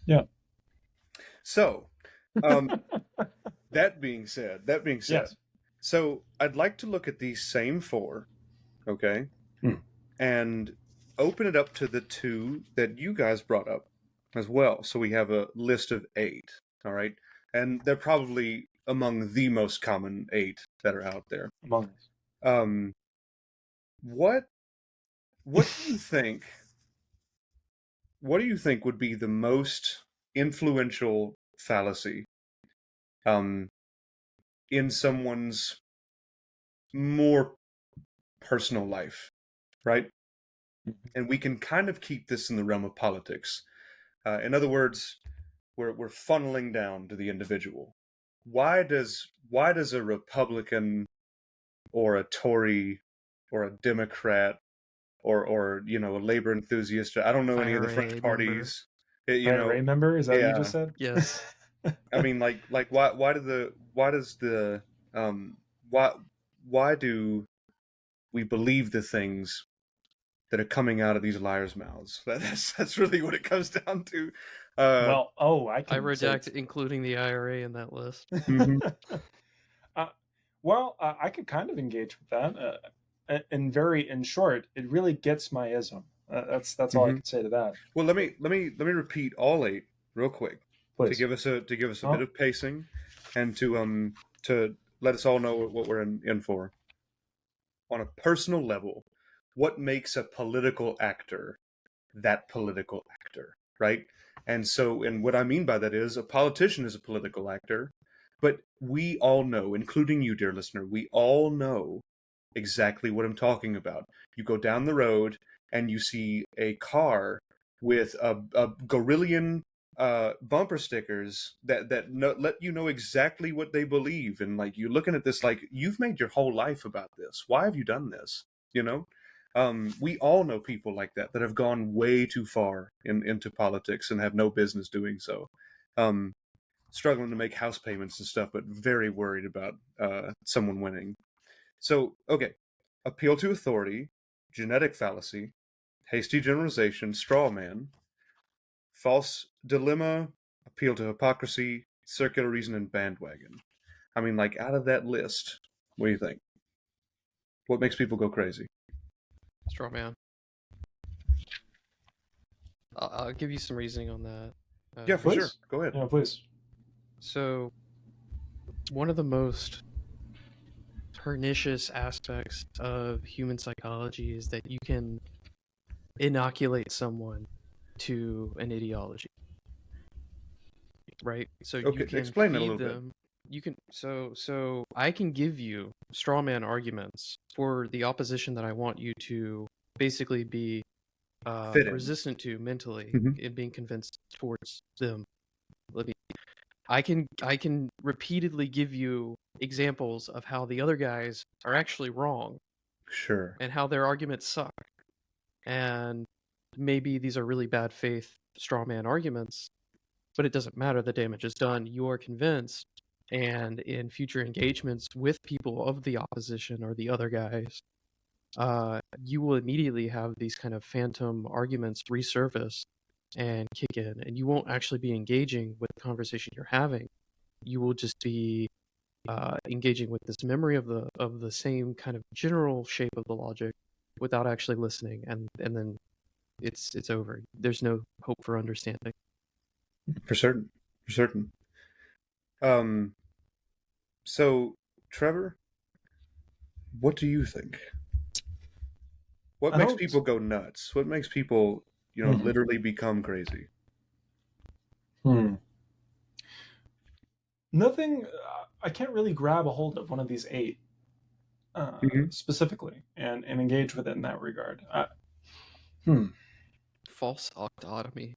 [SPEAKER 2] Yeah.
[SPEAKER 1] So, that being said,
[SPEAKER 2] Yes.
[SPEAKER 1] So I'd like to look at these same four, okay, and open it up to the two that you guys brought up as well. So we have a list of 8, all right, and they're probably among the most common 8 that are out there.
[SPEAKER 2] Among
[SPEAKER 1] us. What do you think? What do you think would be the most influential fallacy in someone's more personal life, right? And we can kind of keep this in the realm of politics. In other words, we're funneling down to the individual. Why does a Republican or a Tory or a Democrat or you know, a labor enthusiast, I don't know any of the French parties.
[SPEAKER 2] IRA member? Is that what you just said?
[SPEAKER 3] Yes.
[SPEAKER 1] I mean, like why do we believe the things that are coming out of these liars' mouths? That's really what it comes down to.
[SPEAKER 2] I
[SPEAKER 3] redact including the IRA in that list.
[SPEAKER 2] I could kind of engage with that. In short, it really gets my ism. That's all I can say to that.
[SPEAKER 1] Well, let me repeat all 8 real quick.
[SPEAKER 2] Please.
[SPEAKER 1] to give us a bit of pacing, and to let us all know what we're in for. On a personal level, what makes a political actor that political actor, right? And what I mean by that is a politician is a political actor, but we all know, including you, dear listener, we all know exactly what I'm talking about. You go down the road and you see a car with a Gorillion bumper stickers that let you know exactly what they believe, and like you're looking at this like you've made your whole life about this. Why have you done this? You know, we all know people like that have gone way too far into politics and have no business doing so. Struggling to make house payments and stuff, but very worried about someone winning. So, okay, appeal to authority, genetic fallacy, hasty generalization, straw man, false dilemma, appeal to hypocrisy, circular reason, and bandwagon. I mean, like, out of that list, what do you think? What makes people go crazy?
[SPEAKER 3] Straw man. I'll give you some reasoning on that.
[SPEAKER 1] Yeah, for
[SPEAKER 2] Please.
[SPEAKER 1] sure. Go ahead.
[SPEAKER 2] Yeah, please.
[SPEAKER 3] So, one of the most pernicious aspects of human psychology is that you can inoculate someone to an ideology, right? So you
[SPEAKER 1] Okay,
[SPEAKER 3] can
[SPEAKER 1] explain that a
[SPEAKER 3] feed
[SPEAKER 1] little bit.
[SPEAKER 3] them. You can so I can give you straw man arguments for the opposition that I want you to basically be
[SPEAKER 1] Fit in.
[SPEAKER 3] resistant to mentally
[SPEAKER 1] Mhm.
[SPEAKER 3] in being convinced towards them. Let me. I can repeatedly give you examples of how the other guys are actually wrong
[SPEAKER 1] Sure.
[SPEAKER 3] and how their arguments suck. And maybe these are really bad faith straw man arguments, but it doesn't matter. The damage is done. You are convinced. And in future engagements with people of the opposition or the other guys, you will immediately have these kind of phantom arguments resurface and kick in, and you won't actually be engaging with the conversation you're having. You will just be engaging with this memory of the same kind of general shape of the logic without actually listening, and then it's over. There's no hope for understanding.
[SPEAKER 1] For certain. For certain. So, Trevor, what do you think? What
[SPEAKER 2] I
[SPEAKER 1] makes
[SPEAKER 2] don't.
[SPEAKER 1] people go nuts? What makes people,
[SPEAKER 2] Mhm.
[SPEAKER 1] literally become crazy?
[SPEAKER 2] Nothing. I can't really grab a hold of one of these 8
[SPEAKER 1] Mhm.
[SPEAKER 2] specifically and engage with it in that regard. Hmm.
[SPEAKER 3] False autonomy.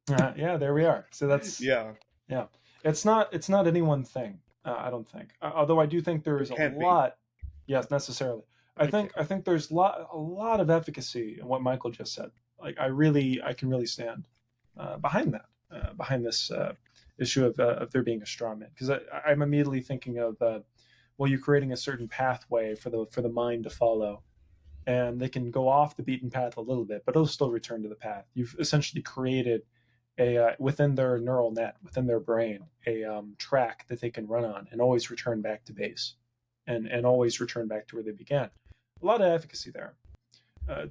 [SPEAKER 2] Yeah, there we are. So that's
[SPEAKER 1] Yeah,
[SPEAKER 2] yeah. It's not any one thing. I don't think. Although I do think there
[SPEAKER 1] it
[SPEAKER 2] is a
[SPEAKER 1] can't be.
[SPEAKER 2] lot. Yes, necessarily.
[SPEAKER 1] It can't.
[SPEAKER 2] I think there's a lot of efficacy in what Michael just said. Like I can really stand behind that, behind this issue of there being a straw man, because I'm immediately thinking of well, you're creating a certain pathway for the mind to follow, and they can go off the beaten path a little bit, but it'll still return to the path. You've essentially created a within their neural net, within their brain, a track that they can run on and always return back to base, and always return back to where they began. A lot of efficacy there.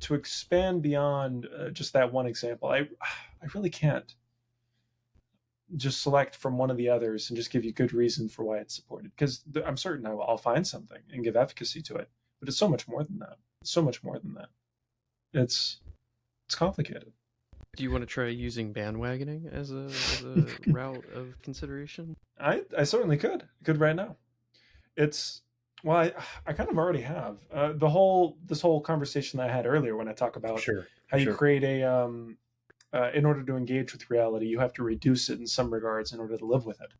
[SPEAKER 2] To expand beyond just that one example, I really can't just select from one of the others and just give you good reason for why it's supported, because I'm certain I'll find something and give efficacy to it. But it's so much more than that. It's so much more than that. It's complicated.
[SPEAKER 3] Do you want to try using bandwagoning as a route of consideration?
[SPEAKER 2] I certainly could right now. It's well, I kind of already have this whole conversation that I had earlier when I talk about
[SPEAKER 1] Sure.
[SPEAKER 2] how you
[SPEAKER 1] Sure.
[SPEAKER 2] create a in order to engage with reality, you have to reduce it in some regards in order to live with it.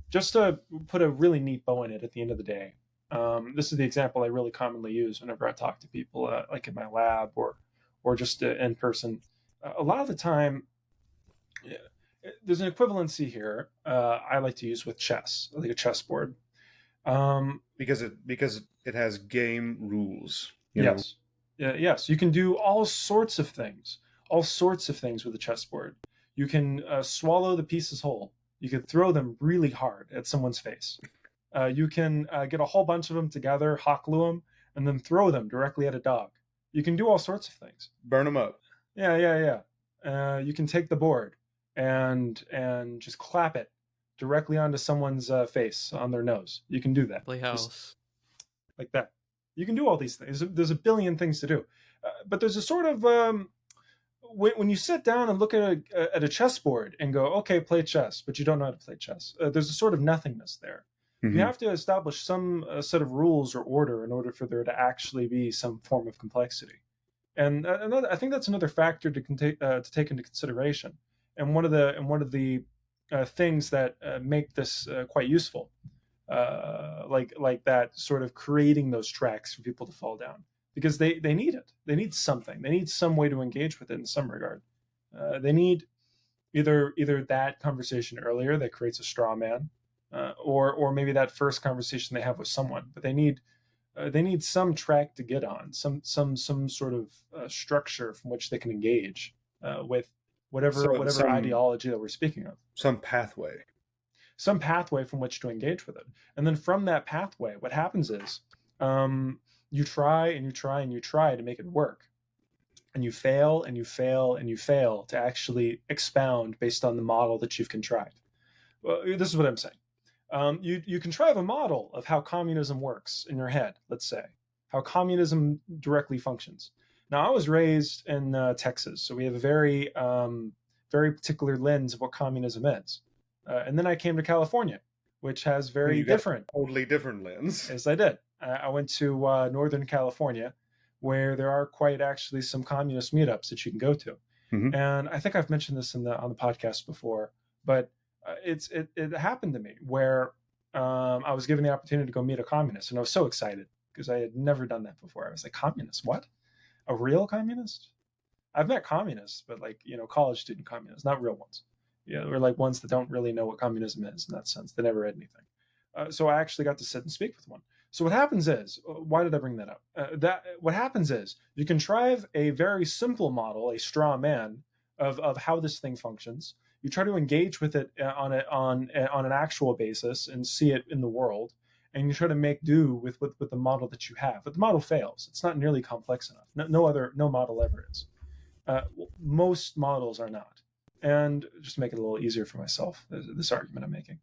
[SPEAKER 2] Just to put a really neat bow in it at the end of the day, this is the example I really commonly use whenever I talk to people, like in my lab or just in person. A lot of the time, yeah, there's an equivalency here. I like to use with chess, like a chessboard.
[SPEAKER 1] Because it has game rules.
[SPEAKER 2] Yes, yes, you can do all sorts of things with a chessboard. You can swallow the pieces whole. You can throw them really hard at someone's face. You can get a whole bunch of them together, hawk glue them, and then throw them directly at a dog. You can do all sorts of things.
[SPEAKER 1] Burn them up.
[SPEAKER 2] Yeah. You can take the board and just clap it directly onto someone's face on their nose. You can do that.
[SPEAKER 3] Playhouse.
[SPEAKER 2] Just like that. You can do all these things. There's a billion things to do, but there's a sort of when you sit down and look at a chessboard and go, okay, play chess, but you don't know how to play chess. There's a sort of nothingness there. You
[SPEAKER 1] Mhm.
[SPEAKER 2] have to establish some set of rules or order in order for there to actually be some form of complexity. And I think that's another factor to take into consideration. And one of the things that make this quite useful, like that sort of creating those tracks for people to fall down, because they need it. They need something. They need some way to engage with it in some regard. They need either that conversation earlier that creates a straw man, or maybe that first conversation they have with someone. But they need some track to get on, some sort of structure from which they can engage with whatever ideology that we're speaking of.
[SPEAKER 1] Some pathway.
[SPEAKER 2] Some pathway from which to engage with it. And then from that pathway, what happens is you try and you try and you try to make it work. And you fail and you fail and you fail to actually expound based on the model that you've contrived. Well, this is what I'm saying. You contrive a model of how communism works in your head, let's say, how communism directly functions. Now, I was raised in Texas, so we have a very, very particular lens of what communism is. And then I came to California, which has very different.
[SPEAKER 1] Totally different lens.
[SPEAKER 2] Yes, I did. I went to Northern California, where there are quite actually some communist meetups that you can go to.
[SPEAKER 1] Mm-hmm.
[SPEAKER 2] And I think I've mentioned this on the podcast before, but it happened to me where I was given the opportunity to go meet a communist, and I was so excited because I had never done that before. I was like, communist? What? A real communist? I've met communists, but college student communists, not real ones. Yeah, or like ones that don't really know what communism is in that sense. They never read anything. So I actually got to sit and speak with one. So what happens is, why did I bring that up? What happens is you contrive a very simple model, a straw man of how this thing functions. You try to engage with it on an actual basis and see it in the world, and you try to make do with the model that you have. But the model fails. It's not nearly complex enough. No model ever is. Most models are not. And just to make it a little easier for myself, this argument I'm making.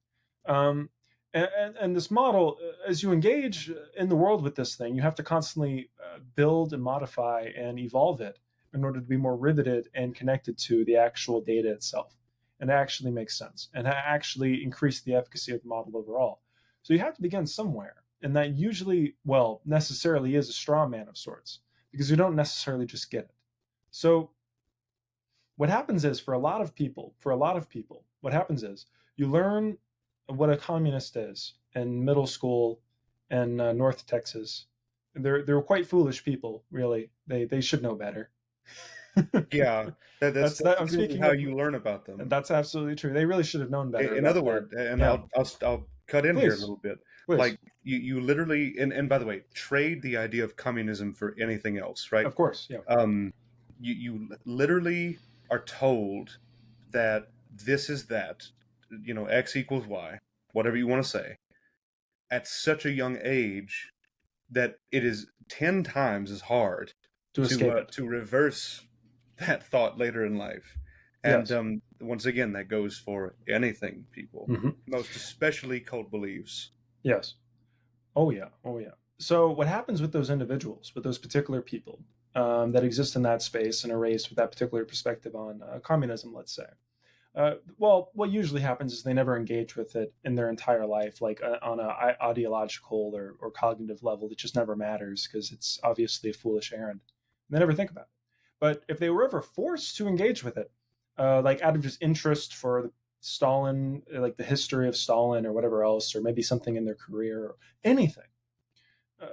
[SPEAKER 2] And this model, as you engage in the world with this thing, you have to constantly build and modify and evolve it in order to be more riveted and connected to the actual data itself, and actually make sense and actually increase the efficacy of the model overall. So you have to begin somewhere, and that usually, necessarily is a straw man of sorts, because you don't necessarily just get it. So what happens is, for a lot of people, what happens is you learn what a communist is in middle school in North Texas. They're quite foolish people, really. They should know better.
[SPEAKER 1] Yeah, that's
[SPEAKER 2] I'm speaking
[SPEAKER 1] how
[SPEAKER 2] of,
[SPEAKER 1] you learn about them.
[SPEAKER 2] And that's absolutely true. They really should have known better.
[SPEAKER 1] In other words, and yeah. I'll cut in here a little bit.
[SPEAKER 2] Please.
[SPEAKER 1] Like you literally, and by the way, trade the idea of communism for anything else, right?
[SPEAKER 2] Of course, yeah.
[SPEAKER 1] You literally are told that this is that, X equals Y, whatever you want to say, at such a young age that it is 10 times as hard to reverse that thought later in life. And yes. Once again, that goes for anything, people, most especially cult beliefs.
[SPEAKER 2] Yes. Oh yeah. So what happens with those individuals, with those particular people that exist in that space and are raised with that particular perspective on communism, let's say? What usually happens is they never engage with it in their entire life, like on an ideological or cognitive level. It just never matters because it's obviously a foolish errand. They never think about it. But if they were ever forced to engage with it, like out of just interest for Stalin, like the history of Stalin or whatever else, or maybe something in their career or anything,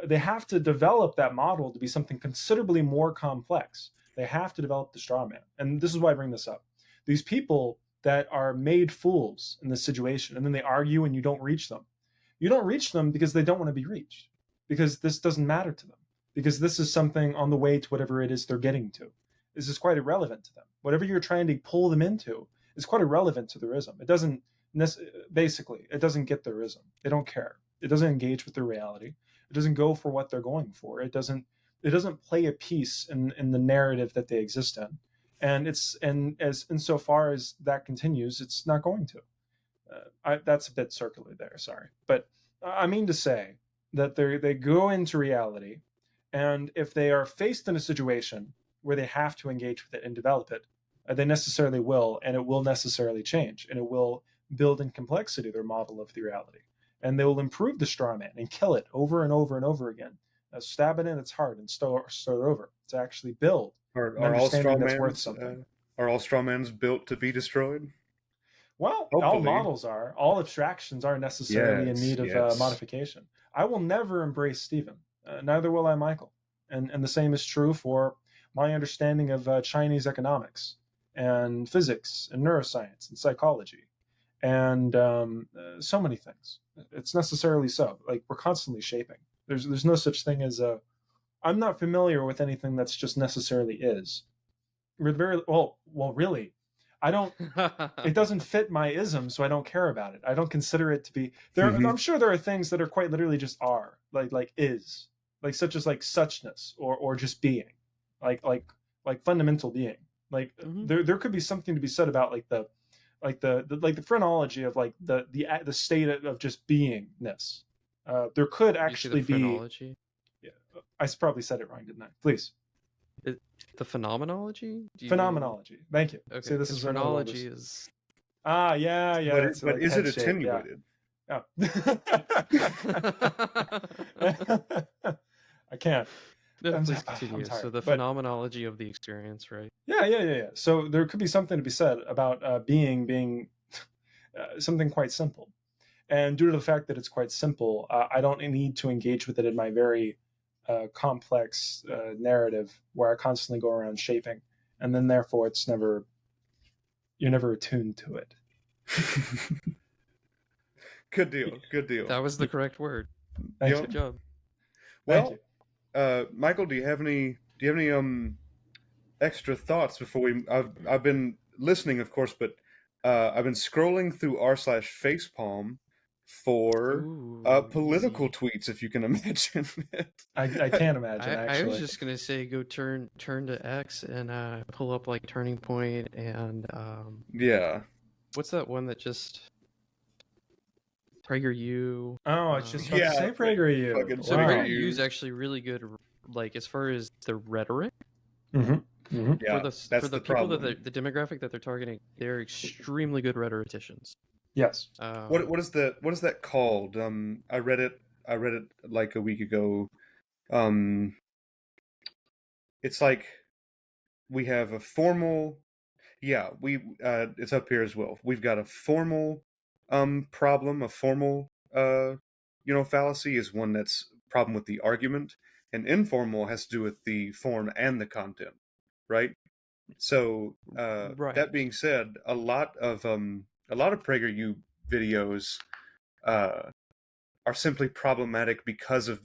[SPEAKER 2] they have to develop that model to be something considerably more complex. They have to develop the straw man. And this is why I bring this up. These people that are made fools in this situation, and then they argue and you don't reach them. You don't reach them because they don't want to be reached, because this doesn't matter to them, because this is something on the way to whatever it is they're getting to. This is quite irrelevant to them. Whatever you're trying to pull them into is quite irrelevant to their ism. It doesn't, basically, it doesn't get their ism. They don't care. It doesn't engage with their reality. It doesn't go for what they're going for. It doesn't play a piece in the narrative that they exist in. And insofar as that continues, it's not going to. That's a bit circular there, sorry. But I mean to say that they go into reality, and if they are faced in a situation where they have to engage with it and develop it, they necessarily will, and it will necessarily change, and it will build in complexity their model of the reality. And they will improve the straw man and kill it over and over and over again. Stab it in its heart and start over to actually build
[SPEAKER 1] Are all straw that's worth something. Are all straw mans built to be destroyed?
[SPEAKER 2] Well, hopefully. All models are. All abstractions are necessarily in need of modification. I will never embrace Stephen. Neither will I Michael. And the same is true for my understanding of Chinese economics and physics and neuroscience and psychology and so many things. It's necessarily so. Like, we're constantly shaping. There's no such thing as I'm not familiar with anything that's just necessarily is. We're very really. I don't. It doesn't fit my ism, so I don't care about it. I don't consider it to be there.
[SPEAKER 1] Mhm.
[SPEAKER 2] I'm sure there are things that are quite literally just are, like is, like such as like suchness or just being, like fundamental being. Like
[SPEAKER 3] Mhm.
[SPEAKER 2] there could be something to be said about like the phrenology of like the state of just beingness. There could
[SPEAKER 3] You see the
[SPEAKER 2] actually be.
[SPEAKER 3] phrenology?
[SPEAKER 2] Yeah, I probably said it wrong, didn't I? Please.
[SPEAKER 3] The phenomenology? Do you mean
[SPEAKER 2] Phenomenology. Thank you.
[SPEAKER 3] okay?
[SPEAKER 2] See, this
[SPEAKER 3] Because
[SPEAKER 2] is another one of
[SPEAKER 3] phrenology
[SPEAKER 2] those.
[SPEAKER 3] is
[SPEAKER 2] Yeah,
[SPEAKER 1] But
[SPEAKER 2] it's
[SPEAKER 1] but
[SPEAKER 2] like
[SPEAKER 1] is it
[SPEAKER 2] head shape. Yeah.
[SPEAKER 1] attenuated?
[SPEAKER 2] Oh. I can't.
[SPEAKER 3] no.
[SPEAKER 2] I'm,
[SPEAKER 3] Please
[SPEAKER 2] I'm
[SPEAKER 3] continue. So
[SPEAKER 2] tired.
[SPEAKER 3] the
[SPEAKER 2] But
[SPEAKER 3] phenomenology of the experience, right?
[SPEAKER 2] yeah. So there could be something to be said about being something quite simple. And due to the fact that it's quite simple, I don't need to engage with it in my very complex narrative where I constantly go around shaping. And then therefore you're never attuned to it.
[SPEAKER 1] Good deal. Good deal.
[SPEAKER 3] That was the correct word.
[SPEAKER 2] Thank
[SPEAKER 1] Yep.
[SPEAKER 3] Good
[SPEAKER 2] you.
[SPEAKER 3] job.
[SPEAKER 2] Thank you.
[SPEAKER 1] Well, Michael, do you have any extra thoughts before we? I've been listening, of course, but I've been scrolling through r/facepalm for
[SPEAKER 3] Ooh,
[SPEAKER 1] political
[SPEAKER 3] easy.
[SPEAKER 1] tweets, if you can imagine it.
[SPEAKER 2] I can't imagine,
[SPEAKER 3] I was
[SPEAKER 2] actually.
[SPEAKER 3] just gonna say go turn to X and pull up like Turning Point and
[SPEAKER 1] Yeah.
[SPEAKER 3] what's that one that just PragerU?
[SPEAKER 2] Oh, I was just about to
[SPEAKER 1] Yeah,
[SPEAKER 2] say PragerU.
[SPEAKER 1] fucking
[SPEAKER 3] So
[SPEAKER 2] Wow.
[SPEAKER 3] PragerU is actually really good, like as far as the rhetoric
[SPEAKER 2] Mm-hmm.
[SPEAKER 1] Yeah,
[SPEAKER 3] for
[SPEAKER 1] that's
[SPEAKER 3] the
[SPEAKER 1] the
[SPEAKER 3] people
[SPEAKER 1] problem.
[SPEAKER 3] that the demographic that they're targeting. They're extremely good rhetoricians.
[SPEAKER 2] Yes.
[SPEAKER 1] What is that called? I read it like a week ago. Um, it's like we have a formal. Yeah, we it's up here as well. We've got a formal problem. A formal fallacy is one that's problem with the argument, and informal has to do with the form and the content, right? So
[SPEAKER 3] Right.
[SPEAKER 1] that being said, a lot of PragerU videos uh, are simply problematic because of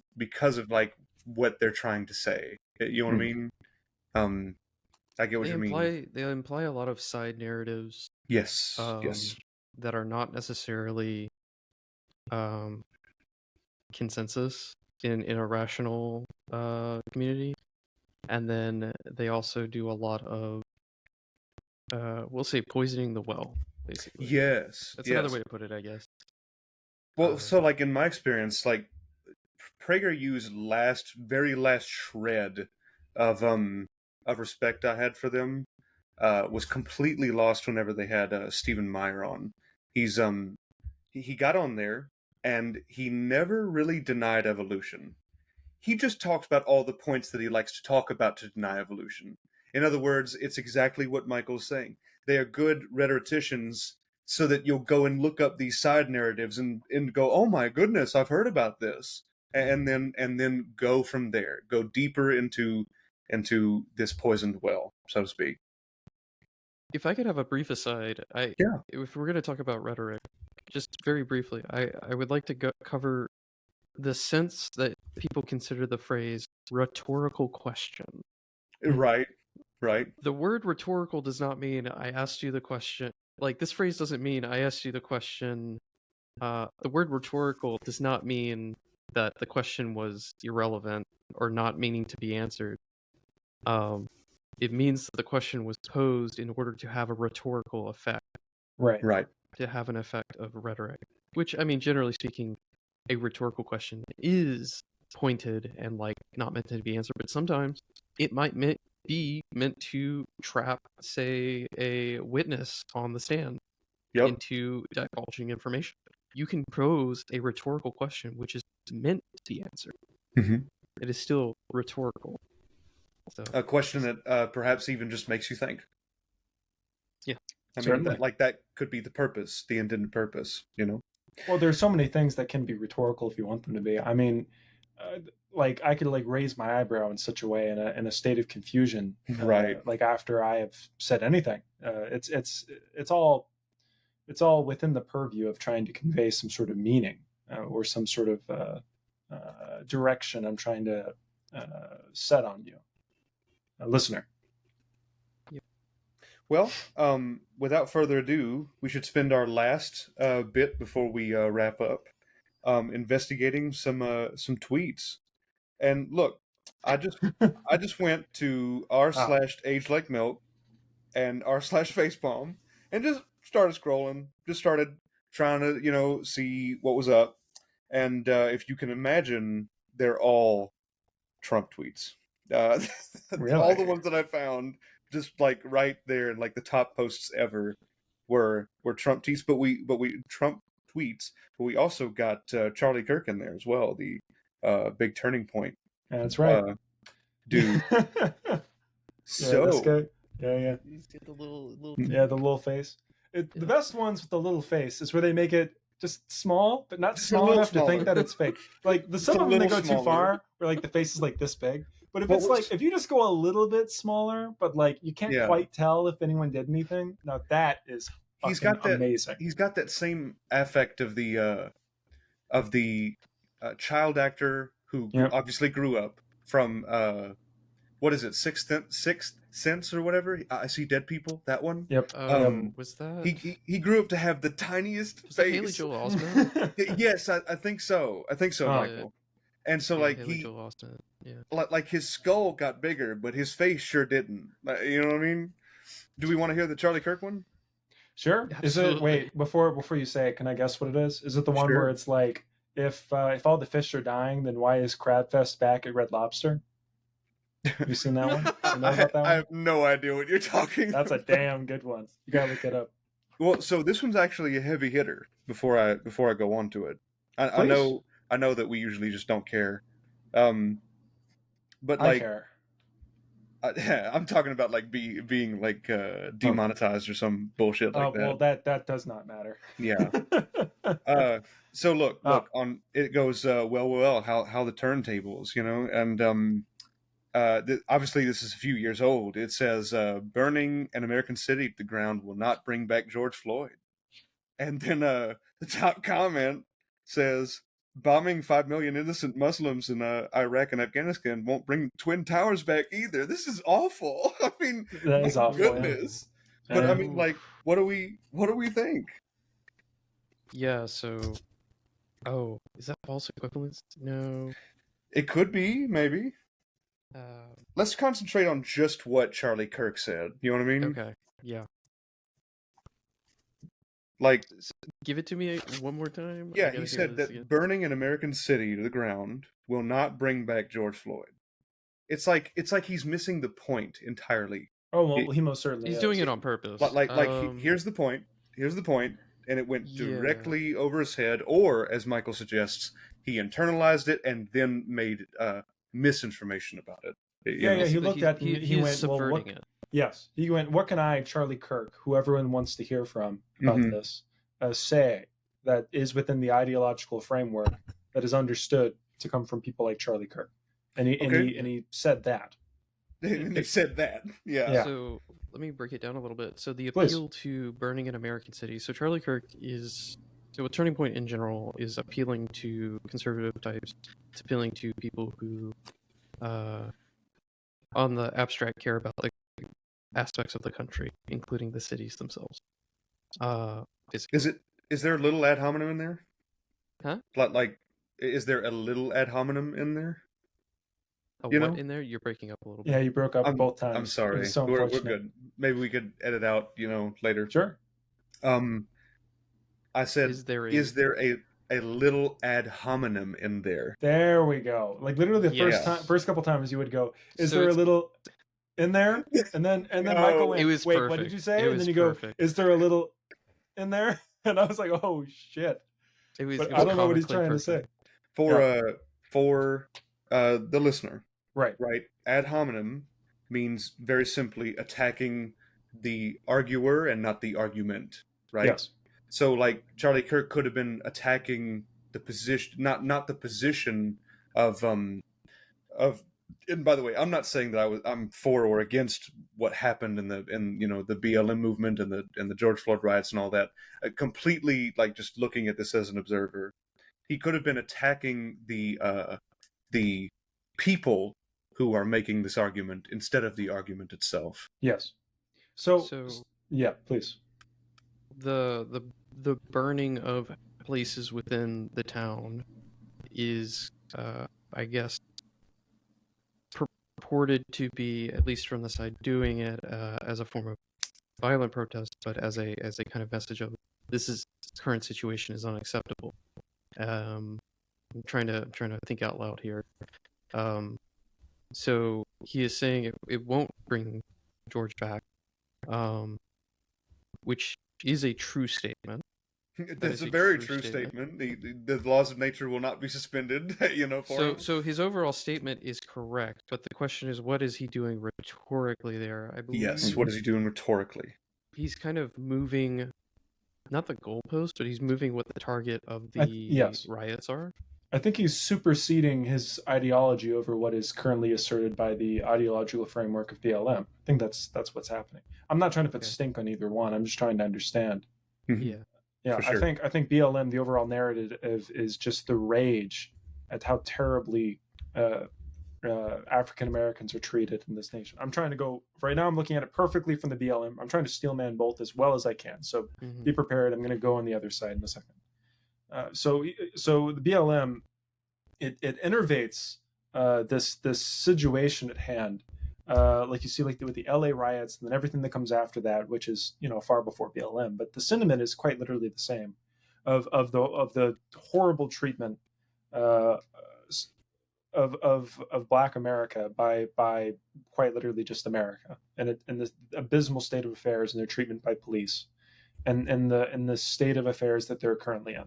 [SPEAKER 1] like what they're trying to say. You know what I mean? Um, I get what you mean.
[SPEAKER 3] They imply a lot of side narratives
[SPEAKER 1] Yes, yes,
[SPEAKER 3] that are not necessarily consensus in a rational community, and then they also do a lot of we'll say poisoning the well, basically.
[SPEAKER 1] yes,
[SPEAKER 3] That's another
[SPEAKER 1] yes.
[SPEAKER 3] way to put it, I guess.
[SPEAKER 1] Well, so like in my experience, like PragerU's very last shred of respect I had for them was completely lost whenever they had Stephen Meyer on. He's he got on there and he never really denied evolution. He just talked about all the points that he likes to talk about to deny evolution. In other words, it's exactly what Michael's saying. They are good rhetoricians so that you'll go and look up these side narratives and go, oh my goodness, I've heard about this. And then go from there, go deeper into this poisoned well, so to speak.
[SPEAKER 3] If I could have a brief aside,
[SPEAKER 1] Yeah.
[SPEAKER 3] if we're going to talk about rhetoric, just very briefly, I would like to cover the sense that people consider the phrase rhetorical question.
[SPEAKER 1] Right.
[SPEAKER 3] The word rhetorical does not mean I asked you the question. Like this phrase doesn't mean I asked you the question. The word rhetorical does not mean that the question was irrelevant or not meaning to be answered. It means that the question was posed in order to have a rhetorical effect.
[SPEAKER 2] Right.
[SPEAKER 3] To have an effect of rhetoric, which I mean, generally speaking, a rhetorical question is pointed and like not meant to be answered, but sometimes it might be meant to trap, say, a witness on the stand into divulging information. You can pose a rhetorical question which is meant to be answered.
[SPEAKER 1] Mm-hmm.
[SPEAKER 3] It is still rhetorical. So,
[SPEAKER 1] a question that perhaps even just makes you think.
[SPEAKER 3] Yeah,
[SPEAKER 1] I mean,
[SPEAKER 2] certainly.
[SPEAKER 1] that could be the purpose, the intended purpose.
[SPEAKER 2] Well, there's so many things that can be rhetorical if you want them to be. I mean, like I could like raise my eyebrow in such a way in a state of confusion,
[SPEAKER 1] Right.
[SPEAKER 2] like after I have said anything. It's all within the purview of trying to convey some sort of meaning or some sort of direction I'm trying to set on you, a listener.
[SPEAKER 1] Well, without further ado, we should spend our last bit before we wrap up investigating some tweets. And look, I just went to r
[SPEAKER 2] Ah,
[SPEAKER 1] slash age like milk and r slash facepalm and just started scrolling. Just started trying to see what was up. And if you can imagine, they're all Trump tweets. Uh, all
[SPEAKER 2] really?
[SPEAKER 1] the ones that I found, just like right there, like the top posts ever, were Trump tweets. But we Trump tweets. But we also got Charlie Kirk in there as well. The big turning point
[SPEAKER 2] That's right.
[SPEAKER 1] uh, dude.
[SPEAKER 2] Yeah, this
[SPEAKER 1] So
[SPEAKER 2] guy. Yeah.
[SPEAKER 3] He's got the little.
[SPEAKER 2] Yeah, the little face. The
[SPEAKER 3] Yeah.
[SPEAKER 2] best ones with the little face is where they make it just small, but not
[SPEAKER 1] Just a
[SPEAKER 2] small
[SPEAKER 1] little
[SPEAKER 2] enough to think
[SPEAKER 1] smaller.
[SPEAKER 2] that it's fake. Like
[SPEAKER 1] Just
[SPEAKER 2] some
[SPEAKER 1] a
[SPEAKER 2] of them, they
[SPEAKER 1] little
[SPEAKER 2] go too
[SPEAKER 1] smaller.
[SPEAKER 2] far, where like the face is like this big. But if
[SPEAKER 1] What
[SPEAKER 2] it's
[SPEAKER 1] was-
[SPEAKER 2] like if you just go a little bit smaller, but like you can't
[SPEAKER 1] Yeah.
[SPEAKER 2] quite tell if anyone did anything. Now that is
[SPEAKER 1] He's
[SPEAKER 2] fucking
[SPEAKER 1] got that.
[SPEAKER 2] amazing.
[SPEAKER 1] He's got that same affect of the child actor who
[SPEAKER 2] Yep.
[SPEAKER 1] obviously grew up from what is it, Sixth Sense or whatever. I See Dead People. That one.
[SPEAKER 2] Yep.
[SPEAKER 3] Oh, was that?
[SPEAKER 1] He grew up to have the tiniest
[SPEAKER 3] Was that
[SPEAKER 1] face.
[SPEAKER 3] Haley Joel Osment?
[SPEAKER 1] Yes, I think so. I think so,
[SPEAKER 2] Oh.
[SPEAKER 1] Michael. And so
[SPEAKER 3] Yeah,
[SPEAKER 1] like
[SPEAKER 3] Haley
[SPEAKER 1] he
[SPEAKER 3] Joel Osment. Yeah.
[SPEAKER 1] like his skull got bigger, but his face sure didn't. You know what I mean? Do we want to hear the Charlie Kirk one?
[SPEAKER 2] Sure. Is it?
[SPEAKER 3] Absolutely.
[SPEAKER 2] Wait, before you say it, can I guess what it is? Is it the one
[SPEAKER 1] Sure.
[SPEAKER 2] where it's like if all the fish are dying, then why is Crabfest back at Red Lobster? Have you seen that one? You know about that
[SPEAKER 1] I
[SPEAKER 2] one?
[SPEAKER 1] have no idea what you're talking
[SPEAKER 2] That's a
[SPEAKER 1] about.
[SPEAKER 2] damn good one. You gotta look it up.
[SPEAKER 1] Well, so this one's actually a heavy hitter. Before I go on to it, I
[SPEAKER 2] Please.
[SPEAKER 1] know that we usually just don't care, but
[SPEAKER 2] I
[SPEAKER 1] like
[SPEAKER 2] care.
[SPEAKER 1] I'm talking about like being like demonetized or some bullshit like
[SPEAKER 2] Oh well,
[SPEAKER 1] that.
[SPEAKER 2] that does not matter.
[SPEAKER 1] Yeah. So look on it goes well how the turntables, and obviously this is a few years old. It says burning an American city to the ground will not bring back George Floyd. And then the top comment says bombing 5 million innocent Muslims in Iraq and Afghanistan won't bring Twin Towers back either. This is awful. I mean,
[SPEAKER 2] That is
[SPEAKER 1] my
[SPEAKER 2] awful. Yeah.
[SPEAKER 1] goodness. But I mean, like, what do we think?
[SPEAKER 3] Yeah. So. Oh, is that false equivalence? No.
[SPEAKER 1] It could be, maybe. Let's concentrate on just what Charlie Kirk said. You know what I mean?
[SPEAKER 3] Okay. Yeah.
[SPEAKER 1] Like,
[SPEAKER 3] Give it to me one more time. I
[SPEAKER 1] yeah,
[SPEAKER 3] gotta
[SPEAKER 1] he
[SPEAKER 3] hear
[SPEAKER 1] said
[SPEAKER 3] this
[SPEAKER 1] that
[SPEAKER 3] again.
[SPEAKER 1] burning an American city to the ground will not bring back George Floyd. It's like he's missing the point entirely.
[SPEAKER 2] Oh well, he most certainly
[SPEAKER 3] He's
[SPEAKER 2] is.
[SPEAKER 3] doing it on purpose.
[SPEAKER 1] Here's the point. Here's the point, and it went
[SPEAKER 3] Yeah.
[SPEAKER 1] directly over his head. Or, as Michael suggests, he internalized it and then made misinformation about it.
[SPEAKER 2] Yeah. He looked at it and he went,
[SPEAKER 3] subverting
[SPEAKER 2] well, what?
[SPEAKER 3] it.
[SPEAKER 2] Yes, he went. What can I, Charlie Kirk, who everyone wants to hear from about
[SPEAKER 1] Mhm.
[SPEAKER 2] this, say that is within the ideological framework that is understood to come from people like Charlie Kirk? And he said that.
[SPEAKER 1] And they said that. Yeah.
[SPEAKER 3] So let me break it down a little bit. So the
[SPEAKER 2] Please.
[SPEAKER 3] appeal to burning an American city. So Charlie Kirk so a turning point in general is appealing to conservative types. It's appealing to people who, on the abstract, care about like aspects of the country, including the cities themselves.
[SPEAKER 1] Is there a little ad hominem in there?
[SPEAKER 3] Huh?
[SPEAKER 1] Like, is there a little ad hominem in there?
[SPEAKER 3] In there? You're breaking up a little bit.
[SPEAKER 2] Yeah, you broke up both times.
[SPEAKER 1] I'm sorry.
[SPEAKER 2] It's so
[SPEAKER 1] we're
[SPEAKER 2] unfortunate.
[SPEAKER 1] good. Maybe we could edit out, later.
[SPEAKER 2] Sure.
[SPEAKER 1] I said,
[SPEAKER 3] Is there
[SPEAKER 1] a little ad hominem in there?
[SPEAKER 2] There we go. Like literally the first couple times you would go, "Is there a little in there?" And then Michael went,
[SPEAKER 3] It was
[SPEAKER 2] "Wait,
[SPEAKER 3] perfect.
[SPEAKER 2] what did you say?"
[SPEAKER 3] It
[SPEAKER 2] And then
[SPEAKER 3] was
[SPEAKER 2] you
[SPEAKER 3] perfect.
[SPEAKER 2] go, "Is there a little in there?" And I was like, "Oh shit!" But I don't know what he's trying to say.
[SPEAKER 1] For the listener,
[SPEAKER 2] Right.
[SPEAKER 1] Ad hominem means very simply attacking the arguer and not the argument. Right.
[SPEAKER 2] Yes.
[SPEAKER 1] So, like, Charlie Kirk could have been attacking the position, not the position of. And by the way, I'm not saying that I'm for or against what happened in the BLM movement and the George Floyd riots and all that. Completely, like, just looking at this as an observer, he could have been attacking the people who are making this argument instead of the argument itself.
[SPEAKER 2] Yes. So yeah, please.
[SPEAKER 3] The burning of places within the town is, I guess, purported to be, at least from the side doing it, as a form of violent protest, but as a kind of message of this current situation is unacceptable. I'm trying to think out loud here. So he is saying it won't bring George back, which is a true statement.
[SPEAKER 1] That's a very true statement. The laws of nature will not be suspended, for him.
[SPEAKER 3] So his overall statement is correct, but the question is, what is he doing rhetorically there? I believe.
[SPEAKER 1] Yes, what is he doing rhetorically?
[SPEAKER 3] He's kind of moving, not the goalpost, but he's moving what the target of the riots are.
[SPEAKER 2] I think he's superseding his ideology over what is currently asserted by the ideological framework of BLM. I think that's what's happening. I'm not trying to put stink on either one. I'm just trying to understand.
[SPEAKER 3] Yeah.
[SPEAKER 2] Yeah, sure. I think BLM, the overall narrative is just the rage at how terribly African Americans are treated in this nation. I'm trying to go right now. I'm looking at it perfectly from the BLM. I'm trying to steelman both as well as I can. So be prepared. I'm going to go on the other side in a second. So the BLM it innervates this situation at hand, like you see, like with the LA riots and then everything that comes after that, which is far before BLM. But the sentiment is quite literally the same, of the horrible treatment of Black America by quite literally just America, and the abysmal state of affairs and their treatment by police, and the state of affairs that they're currently in.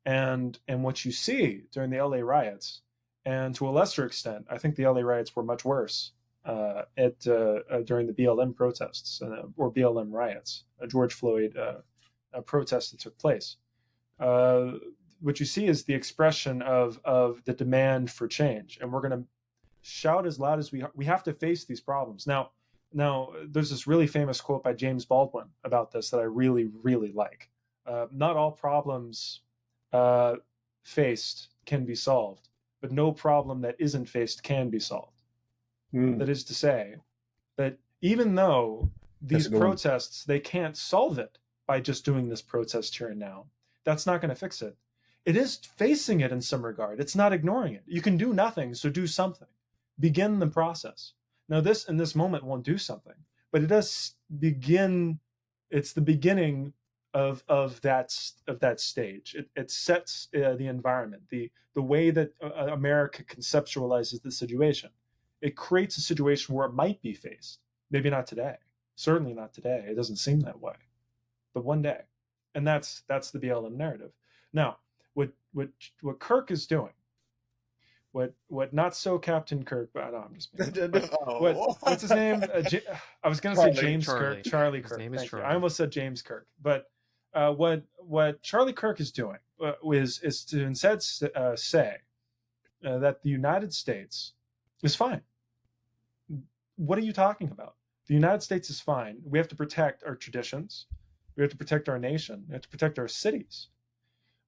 [SPEAKER 2] And what you see during the LA riots, and to a lesser extent, I think the LA riots were much worse during the BLM protests or BLM riots, a George Floyd protest that took place. What you see is the expression of the demand for change, and we're going to shout as loud as we have to face these problems. Now, there's this really famous quote by James Baldwin about this that I really, really like. Not all problems faced can be solved, but no problem that isn't faced can be solved. That is to say that even though these protests, they can't solve it by just doing this protest here and now, that's not going to fix it. It is facing it in some regard. It's not ignoring it. You can do nothing, so do something. Begin the process. Now, this in this moment won't do something, but it does begin. It's the beginning of that stage. It sets the environment, the way that America conceptualizes the situation. It creates a situation where it might be faced. Maybe not today. Certainly not today. It doesn't seem that way, but one day. And that's the BLM narrative. Now, what Kirk is doing, what not so Captain Kirk, but I'm just what's his name? I was going to say James Kirk, Charlie Kirk. Thank you. I almost said James Kirk, but what Charlie Kirk is doing is to instead say that the United States is fine. What are you talking about? The United States is fine. We have to protect our traditions. We have to protect our nation. We have to protect our cities.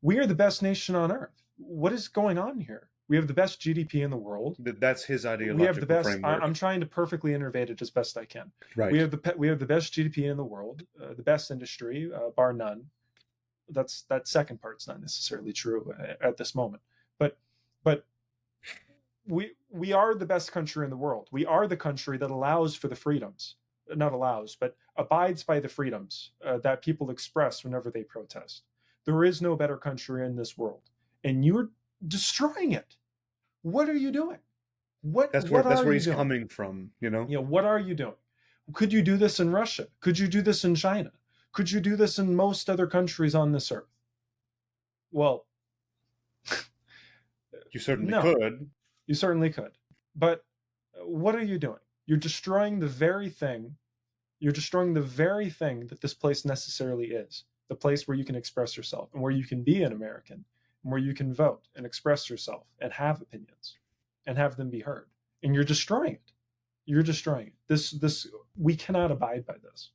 [SPEAKER 2] We are the best nation on earth. What is going on here? We have the best GDP in the world.
[SPEAKER 1] That's his ideological
[SPEAKER 2] we have the best
[SPEAKER 1] framework.
[SPEAKER 2] I'm trying to perfectly innervate it as best I can.
[SPEAKER 1] Right.
[SPEAKER 2] We have the best GDP in the world, the best industry, bar none. That second part's not necessarily true at this moment, but we are the best country in the world. We are the country that allows for the freedoms, not allows, but abides by the freedoms that people express whenever they protest. There is no better country in this world, and you're destroying it. What are you doing?
[SPEAKER 1] That's where he's coming from,
[SPEAKER 2] what are you doing? Could you do this in Russia? Could you do this in China? Could you do this in most other countries on this earth? Well,
[SPEAKER 1] you certainly could.
[SPEAKER 2] You certainly could. But what are you doing? You're destroying the very thing. You're destroying the very thing that this place necessarily is. The place where you can express yourself and where you can be an American and where you can vote and express yourself and have opinions and have them be heard. And you're destroying it. You're destroying it. This we cannot abide by this.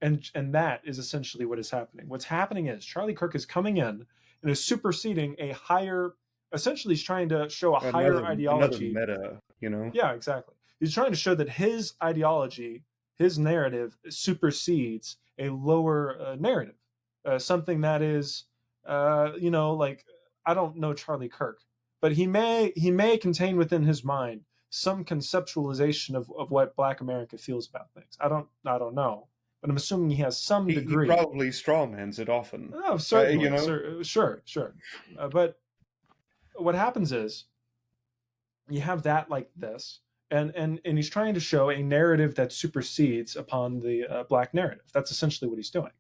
[SPEAKER 2] And that is essentially what is happening. What's happening is Charlie Kirk is coming in and is superseding a higher, essentially he's trying to show higher ideology.
[SPEAKER 1] Another meta,
[SPEAKER 2] Yeah, exactly. He's trying to show that his ideology his narrative supersedes a lower narrative, something that is, like, I don't know Charlie Kirk, but he may contain within his mind some conceptualization of what Black America feels about things. I don't know, but I'm assuming he has some
[SPEAKER 1] He
[SPEAKER 2] degree.
[SPEAKER 1] probably strawmans it often.
[SPEAKER 2] Oh, certainly,
[SPEAKER 1] you know?
[SPEAKER 2] sure. But what happens is you have that like this, and he's trying to show a narrative that supersedes upon the Black narrative. That's essentially what he's doing,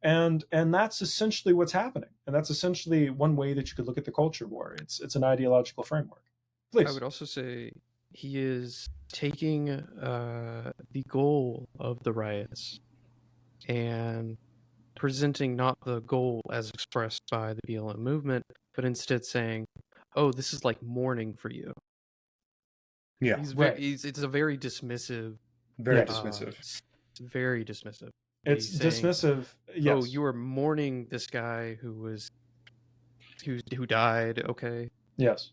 [SPEAKER 2] and that's essentially what's happening, and that's essentially one way that you could look at the culture war. It's an ideological framework. Please.
[SPEAKER 3] I would also say he is taking the goal of the riots and presenting not the goal as expressed by the BLM movement, but instead saying, "Oh, this is like mourning for you."
[SPEAKER 1] Yeah,
[SPEAKER 3] it's a very dismissive.
[SPEAKER 1] Very dismissive.
[SPEAKER 3] Very dismissive.
[SPEAKER 2] It's dismissive. Yes.
[SPEAKER 3] Oh, you are mourning this guy who died. Okay.
[SPEAKER 2] Yes.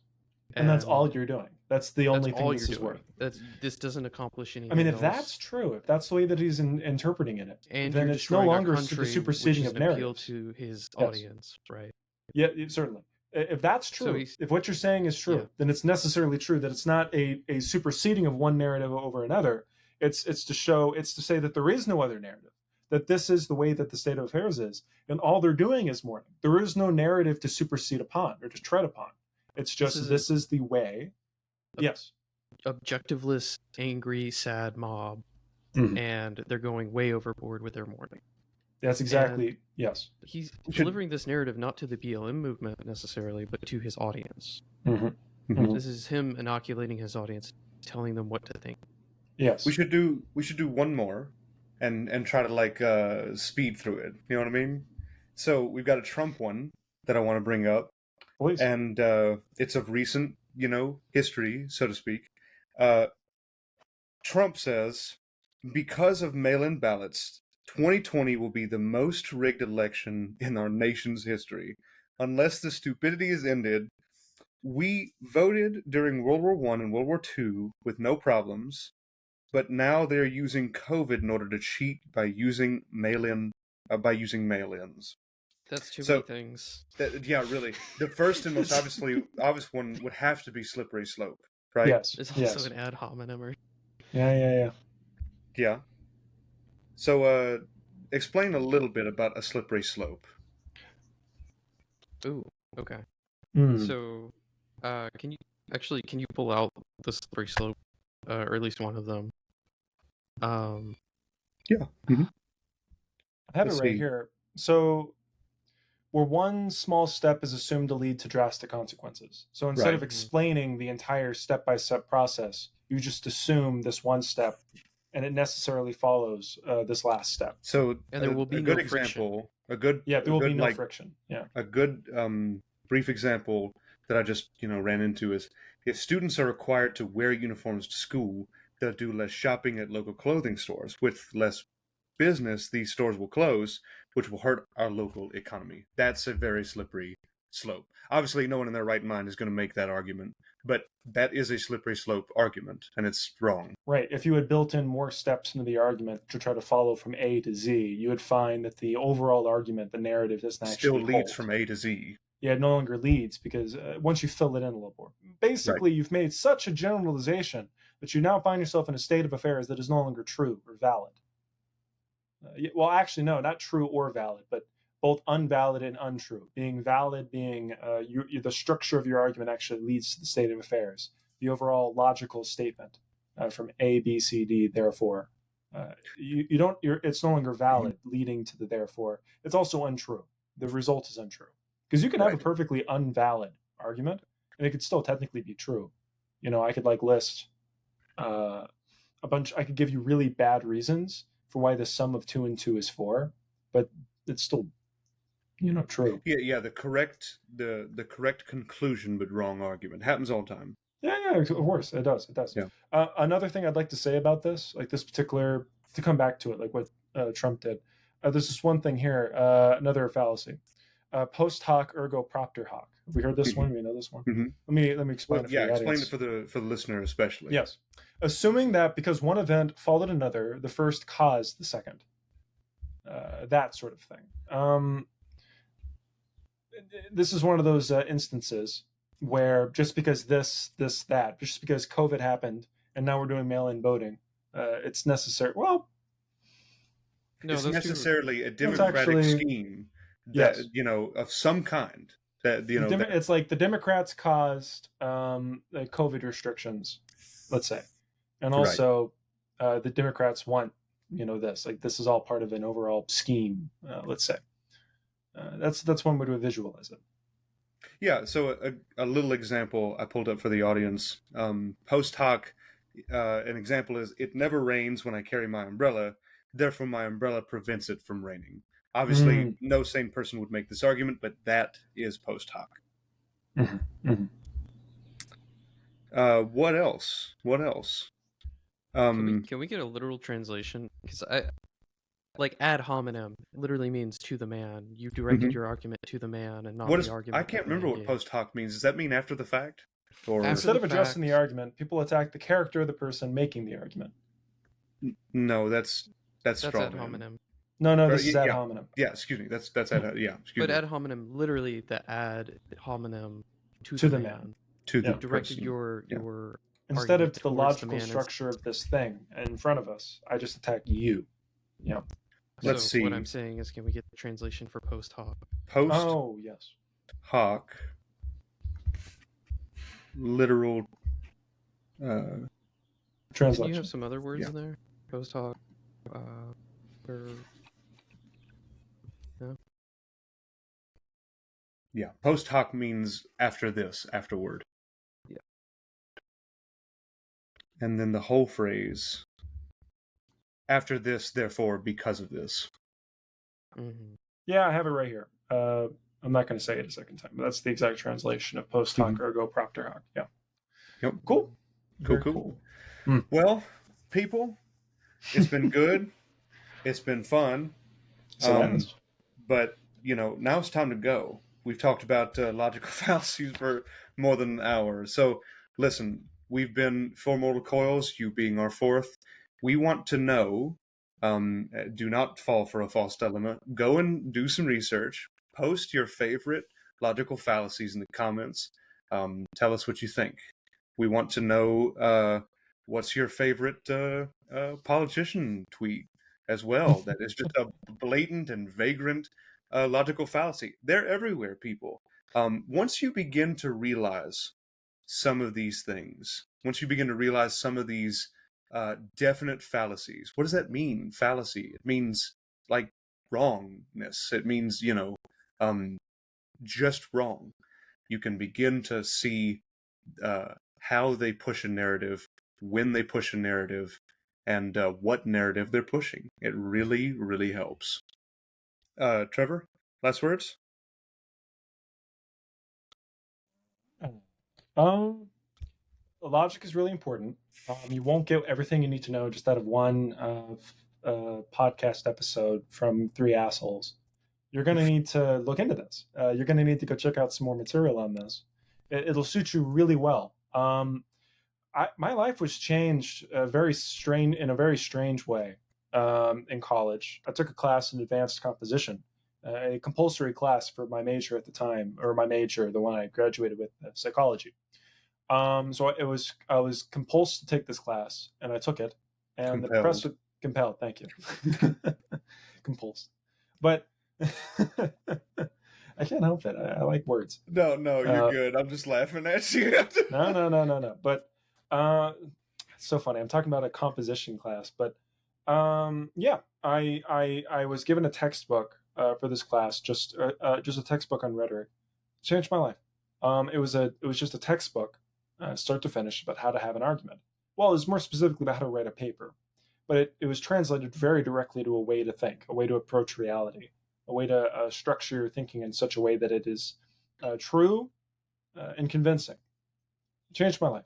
[SPEAKER 2] And that's all you're doing. That's the only thing this is worth.
[SPEAKER 3] This doesn't accomplish anything.
[SPEAKER 2] I mean, if that's true, if that's the way that he's interpreting it,
[SPEAKER 3] and
[SPEAKER 2] then it's no longer the superseding of narrative.
[SPEAKER 3] Appeal to his audience, right?
[SPEAKER 2] Yeah, certainly. If that's true, if what you're saying is true, then it's necessarily true that it's not a superseding of one narrative over another. It's to say that there is no other narrative, that this is the way that the state of affairs is, and all they're doing is mourning. There is no narrative to supersede upon or to tread upon. It's just this is the way. Yes.
[SPEAKER 3] Objectiveless, angry, sad mob, and they're going way overboard with their mourning.
[SPEAKER 2] That's exactly, yes.
[SPEAKER 3] He's delivering this narrative not to the BLM movement necessarily, but to his audience. This is him inoculating his audience, telling them what to think.
[SPEAKER 2] Yes.
[SPEAKER 1] We should do one more and try to speed through it. You know what I mean? So we've got a Trump one that I want to bring up.
[SPEAKER 2] Please.
[SPEAKER 1] And it's of recent, history, so to speak. Trump says, because of mail-in ballots, 2020 will be the most rigged election in our nation's history. Unless the stupidity is ended, we voted during World War I and World War II with no problems, but now they're using COVID in order to cheat by using mail-ins.
[SPEAKER 3] That's too many things.
[SPEAKER 1] Yeah, really. The first and most obvious one would have to be slippery slope, right?
[SPEAKER 2] Yes.
[SPEAKER 3] It's also an ad hominem.
[SPEAKER 2] Yeah.
[SPEAKER 1] Yeah. So, explain a little bit about a slippery slope.
[SPEAKER 3] Ooh, okay. So, can you pull out the slippery slope, or at least one of them?
[SPEAKER 1] Yeah. Mm-hmm.
[SPEAKER 2] I have it right here. So, where one small step is assumed to lead to drastic consequences. So instead of explaining the entire step-by-step process, you just assume this one step, and it necessarily follows this last step.
[SPEAKER 1] So,
[SPEAKER 3] and there will be
[SPEAKER 1] no
[SPEAKER 3] friction.
[SPEAKER 2] There will be no friction. Yeah.
[SPEAKER 1] A good brief example that I just ran into is if students are required to wear uniforms to school, they'll do less shopping at local clothing stores. With less business, these stores will close, which will hurt our local economy. That's a very slippery slope. Obviously, no one in their right mind is going to make that argument, but that is a slippery slope argument, and it's wrong.
[SPEAKER 2] Right. If you had built in more steps into the argument to try to follow from A to Z, you would find that the overall argument, the narrative, doesn't actually
[SPEAKER 1] still leads from A to Z.
[SPEAKER 2] Yeah, it no longer leads because once you fill it in a little more, basically you've made such a generalization that you now find yourself in a state of affairs that is no longer true or valid. Well, actually, no, not true or valid, but both unvalid and untrue. Being valid, being the structure of your argument actually leads to the state of affairs. The overall logical statement from A, B, C, D, therefore, it's no longer valid, leading to the therefore. It's also untrue. The result is untrue. Because you can have a perfectly unvalid argument, and it could still technically be true. I could list a bunch. I could give you really bad reasons for why the sum of 2 and 2 is 4, but it's still, true.
[SPEAKER 1] Yeah. The correct conclusion, but wrong argument happens all the time.
[SPEAKER 2] Yeah. Of course, it does. Yeah. Another thing I'd like to say about this, this particular, to come back to it, what Trump did. There's this one thing here, another fallacy. Post hoc ergo propter hoc. Have we heard this
[SPEAKER 1] Mm-hmm.
[SPEAKER 2] one? We know this one.
[SPEAKER 1] Mm-hmm.
[SPEAKER 2] Let me explain it for the
[SPEAKER 1] explain
[SPEAKER 2] audience.
[SPEAKER 1] it for the listener especially.
[SPEAKER 2] Yes. Assuming that because one event followed another, the first caused the second. That sort of thing. This is one of those instances where just because that, just because COVID happened and now we're doing mail-in voting, it's necessary. Well,
[SPEAKER 3] No,
[SPEAKER 1] it's
[SPEAKER 3] that's
[SPEAKER 1] necessarily a
[SPEAKER 2] That's
[SPEAKER 1] democratic
[SPEAKER 2] actually-
[SPEAKER 1] scheme that
[SPEAKER 2] yes.
[SPEAKER 1] of some kind. That that,
[SPEAKER 2] It's like the Democrats caused the COVID restrictions, let's say, and also the Democrats want this. Like this is all part of an overall scheme. Let's say that's one way to visualize it.
[SPEAKER 1] Yeah, so a little example I pulled up for the audience. Post hoc, an example is, it never rains when I carry my umbrella, therefore my umbrella prevents it from raining. Obviously, no sane person would make this argument, but that is post hoc.
[SPEAKER 2] Mm-hmm. Mm-hmm.
[SPEAKER 1] What else? What else?
[SPEAKER 3] Can we get a literal translation? Because like ad hominem literally means to the man. You directed your argument to the man, and not the argument.
[SPEAKER 1] I can't remember what post hoc means. Does that mean after the fact? Or
[SPEAKER 2] instead of addressing the argument, people attack the character of the person making the argument.
[SPEAKER 1] No, that's straw
[SPEAKER 3] ad
[SPEAKER 1] man.
[SPEAKER 3] hominem.
[SPEAKER 2] No, this is ad hominem.
[SPEAKER 1] Yeah, excuse me. That's ad. Yeah, excuse
[SPEAKER 3] but
[SPEAKER 1] me.
[SPEAKER 3] Ad hominem, literally the ad hominem to the man.
[SPEAKER 1] To the
[SPEAKER 3] directed
[SPEAKER 1] person.
[SPEAKER 3] your
[SPEAKER 2] instead of the logical
[SPEAKER 3] the
[SPEAKER 2] structure of this thing in front of us, I just attack you. Yeah.
[SPEAKER 1] Let's see.
[SPEAKER 3] What I'm saying is, can we get the translation for post hoc?
[SPEAKER 2] Oh yes.
[SPEAKER 1] Hoc. Literal.
[SPEAKER 2] Translation.
[SPEAKER 3] Can you have some other words in there? Post hoc. Or... No?
[SPEAKER 1] Yeah. Post hoc means after this, afterward.
[SPEAKER 3] Yeah.
[SPEAKER 1] And then the whole phrase. After this, therefore, because of this.
[SPEAKER 2] Mm-hmm. Yeah, I have it right here. I'm not going to say it a second time, but that's the exact translation of post hoc ergo propter hoc. Yeah.
[SPEAKER 1] Yep.
[SPEAKER 2] Cool.
[SPEAKER 1] Cool. Well, people, it's been good. It's been fun. But, now it's time to go. We've talked about logical fallacies for more than an hour. So, listen, we've been Four Mortal Coils, you being our fourth. We want to know, do not fall for a false dilemma. Go and do some research. Post your favorite logical fallacies in the comments. Tell us what you think. We want to know what's your favorite politician tweet as well. That is just a blatant and vagrant logical fallacy. They're everywhere, people. Once you begin to realize some of these things, once you begin to realize some of these definite fallacies, what does that mean? Fallacy. It means like wrongness. It means, just wrong. You can begin to see how they push a narrative, when they push a narrative, and what narrative they're pushing. It really, really helps. Trevor, last words?
[SPEAKER 2] Logic is really important. You won't get everything you need to know just out of one podcast episode from three assholes. You're going to need to look into this. You're going to need to go check out some more material on this. It'll suit you really well. My life was changed in a very strange way in college. I took a class in advanced composition, a compulsory class for my major at the time, or my major, the one I graduated with, psychology. So I was compulsed to take this class, and I took it. And the professor compelled. Thank you. Compulsed, but I can't help it. I like words.
[SPEAKER 1] No, you're good. I'm just laughing at you.
[SPEAKER 2] No. But it's so funny. I'm talking about a composition class, but yeah, I was given a textbook for this class, just a textbook on rhetoric. It changed my life. It was just a textbook, start to finish, about how to have an argument. Well, it was more specifically about how to write a paper, but it was translated very directly to a way to think, a way to approach reality, a way to structure your thinking in such a way that it is true and convincing. It changed my life.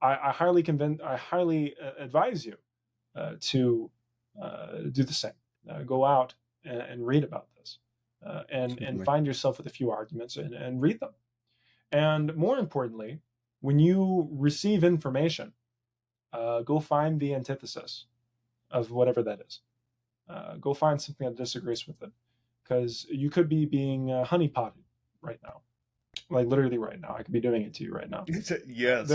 [SPEAKER 2] I highly advise you to do the same. Go out and read about this. and find yourself with a few arguments and read them. And more importantly, when you receive information, go find the antithesis of whatever that is. Go find something that disagrees with it, because you could be being honeypotted right now, like literally right now. I could be doing it to you right now.
[SPEAKER 1] Yes.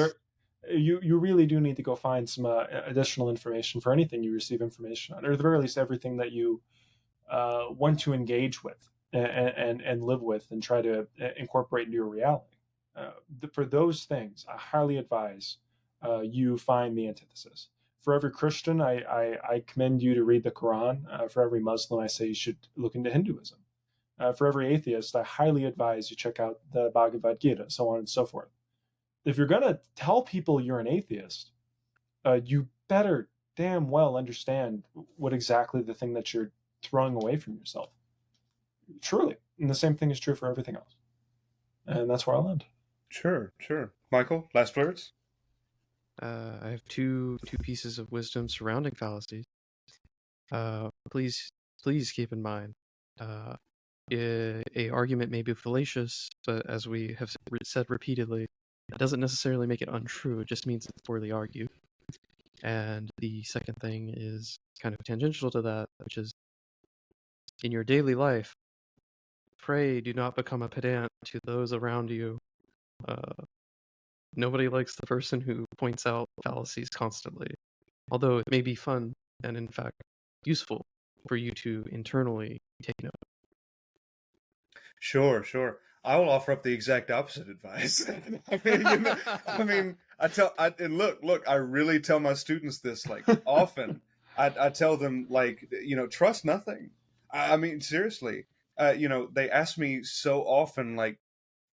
[SPEAKER 2] You really do need to go find some additional information for anything you receive information on, or at the very least everything that you want to engage with and live with and try to incorporate into your reality. For those things, I highly advise you find the antithesis. For every Christian, I commend you to read the Quran. For every Muslim, I say you should look into Hinduism. For every atheist, I highly advise you check out the Bhagavad Gita, so on and so forth. If you're going to tell people you're an atheist, you better damn well understand what exactly the thing that you're throwing away from yourself. Truly. And the same thing is true for everything else. And that's where I'll end.
[SPEAKER 1] Sure. Michael, last words?
[SPEAKER 3] I have two pieces of wisdom surrounding fallacies. Please keep in mind, a argument may be fallacious, but as we have said repeatedly, it doesn't necessarily make it untrue. It just means it's poorly argued. And the second thing is kind of tangential to that, which is in your daily life, pray do not become a pedant to those around you. Nobody likes the person who points out fallacies constantly, although it may be fun and in fact useful for you to internally take note.
[SPEAKER 1] Sure. I will offer up the exact opposite advice. I really tell my students this, like, often. I tell them, like, trust nothing. I mean, seriously. They ask me so often, like,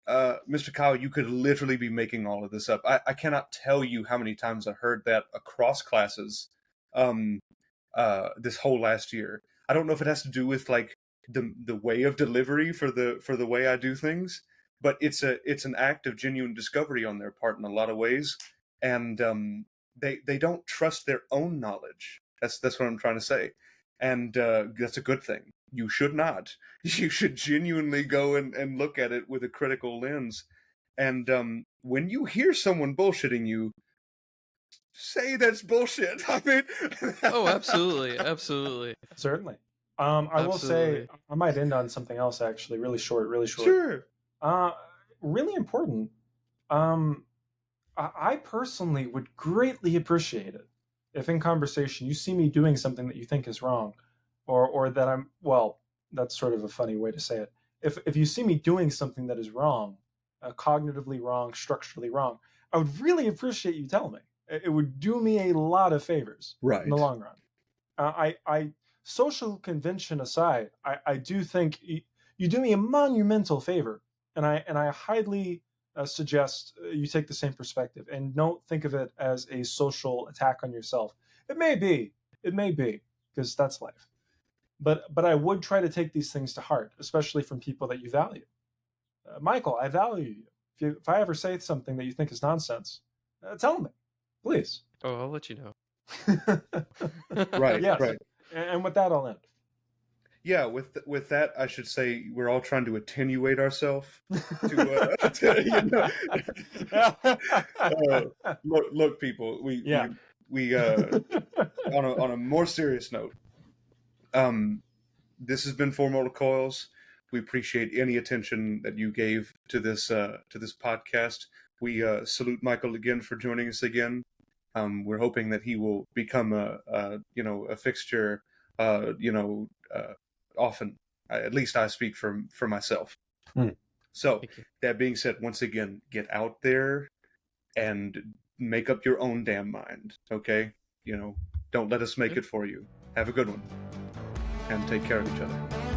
[SPEAKER 1] Mr. Kyle, you could literally be making all of this up. I cannot tell you how many times I heard that across classes this whole last year. I don't know if it has to do with, like, the way of delivery for the way I do things, but it's an act of genuine discovery on their part in a lot of ways, and they don't trust their own knowledge. That's what I'm trying to say, and that's a good thing. You should not. You should genuinely go and look at it with a critical lens, and when you hear someone bullshitting you, say that's bullshit. I mean,
[SPEAKER 3] oh, absolutely.
[SPEAKER 2] Certainly. I will say, I might end on something else, actually, really short.
[SPEAKER 1] Sure.
[SPEAKER 2] Really important. I personally would greatly appreciate it if in conversation you see me doing something that you think is wrong, or that that's sort of a funny way to say it. If you see me doing something that is wrong, cognitively wrong, structurally wrong, I would really appreciate you telling me. It would do me a lot of favors in the long run. Social convention aside, I do think you do me a monumental favor, and I highly suggest you take the same perspective and don't think of it as a social attack on yourself. It may be, because that's life. But I would try to take these things to heart, especially from people that you value. Michael, I value you. If I ever say something that you think is nonsense, tell me, please.
[SPEAKER 3] Oh, I'll let you know.
[SPEAKER 1] Right.
[SPEAKER 2] Yes.
[SPEAKER 1] Right.
[SPEAKER 2] And with that, I'll end.
[SPEAKER 1] Yeah, with that, I should say we're all trying to attenuate ourselves. Look, people. We on a more serious note. This has been Four Mortal Coils. We appreciate any attention that you gave to this podcast. We salute Michael again for joining us again. We're hoping that he will become a fixture. Often, at least I speak for myself. So that being said, once again, get out there and make up your own damn mind. Okay, don't let us make it for you. Have a good one, and take care of each other.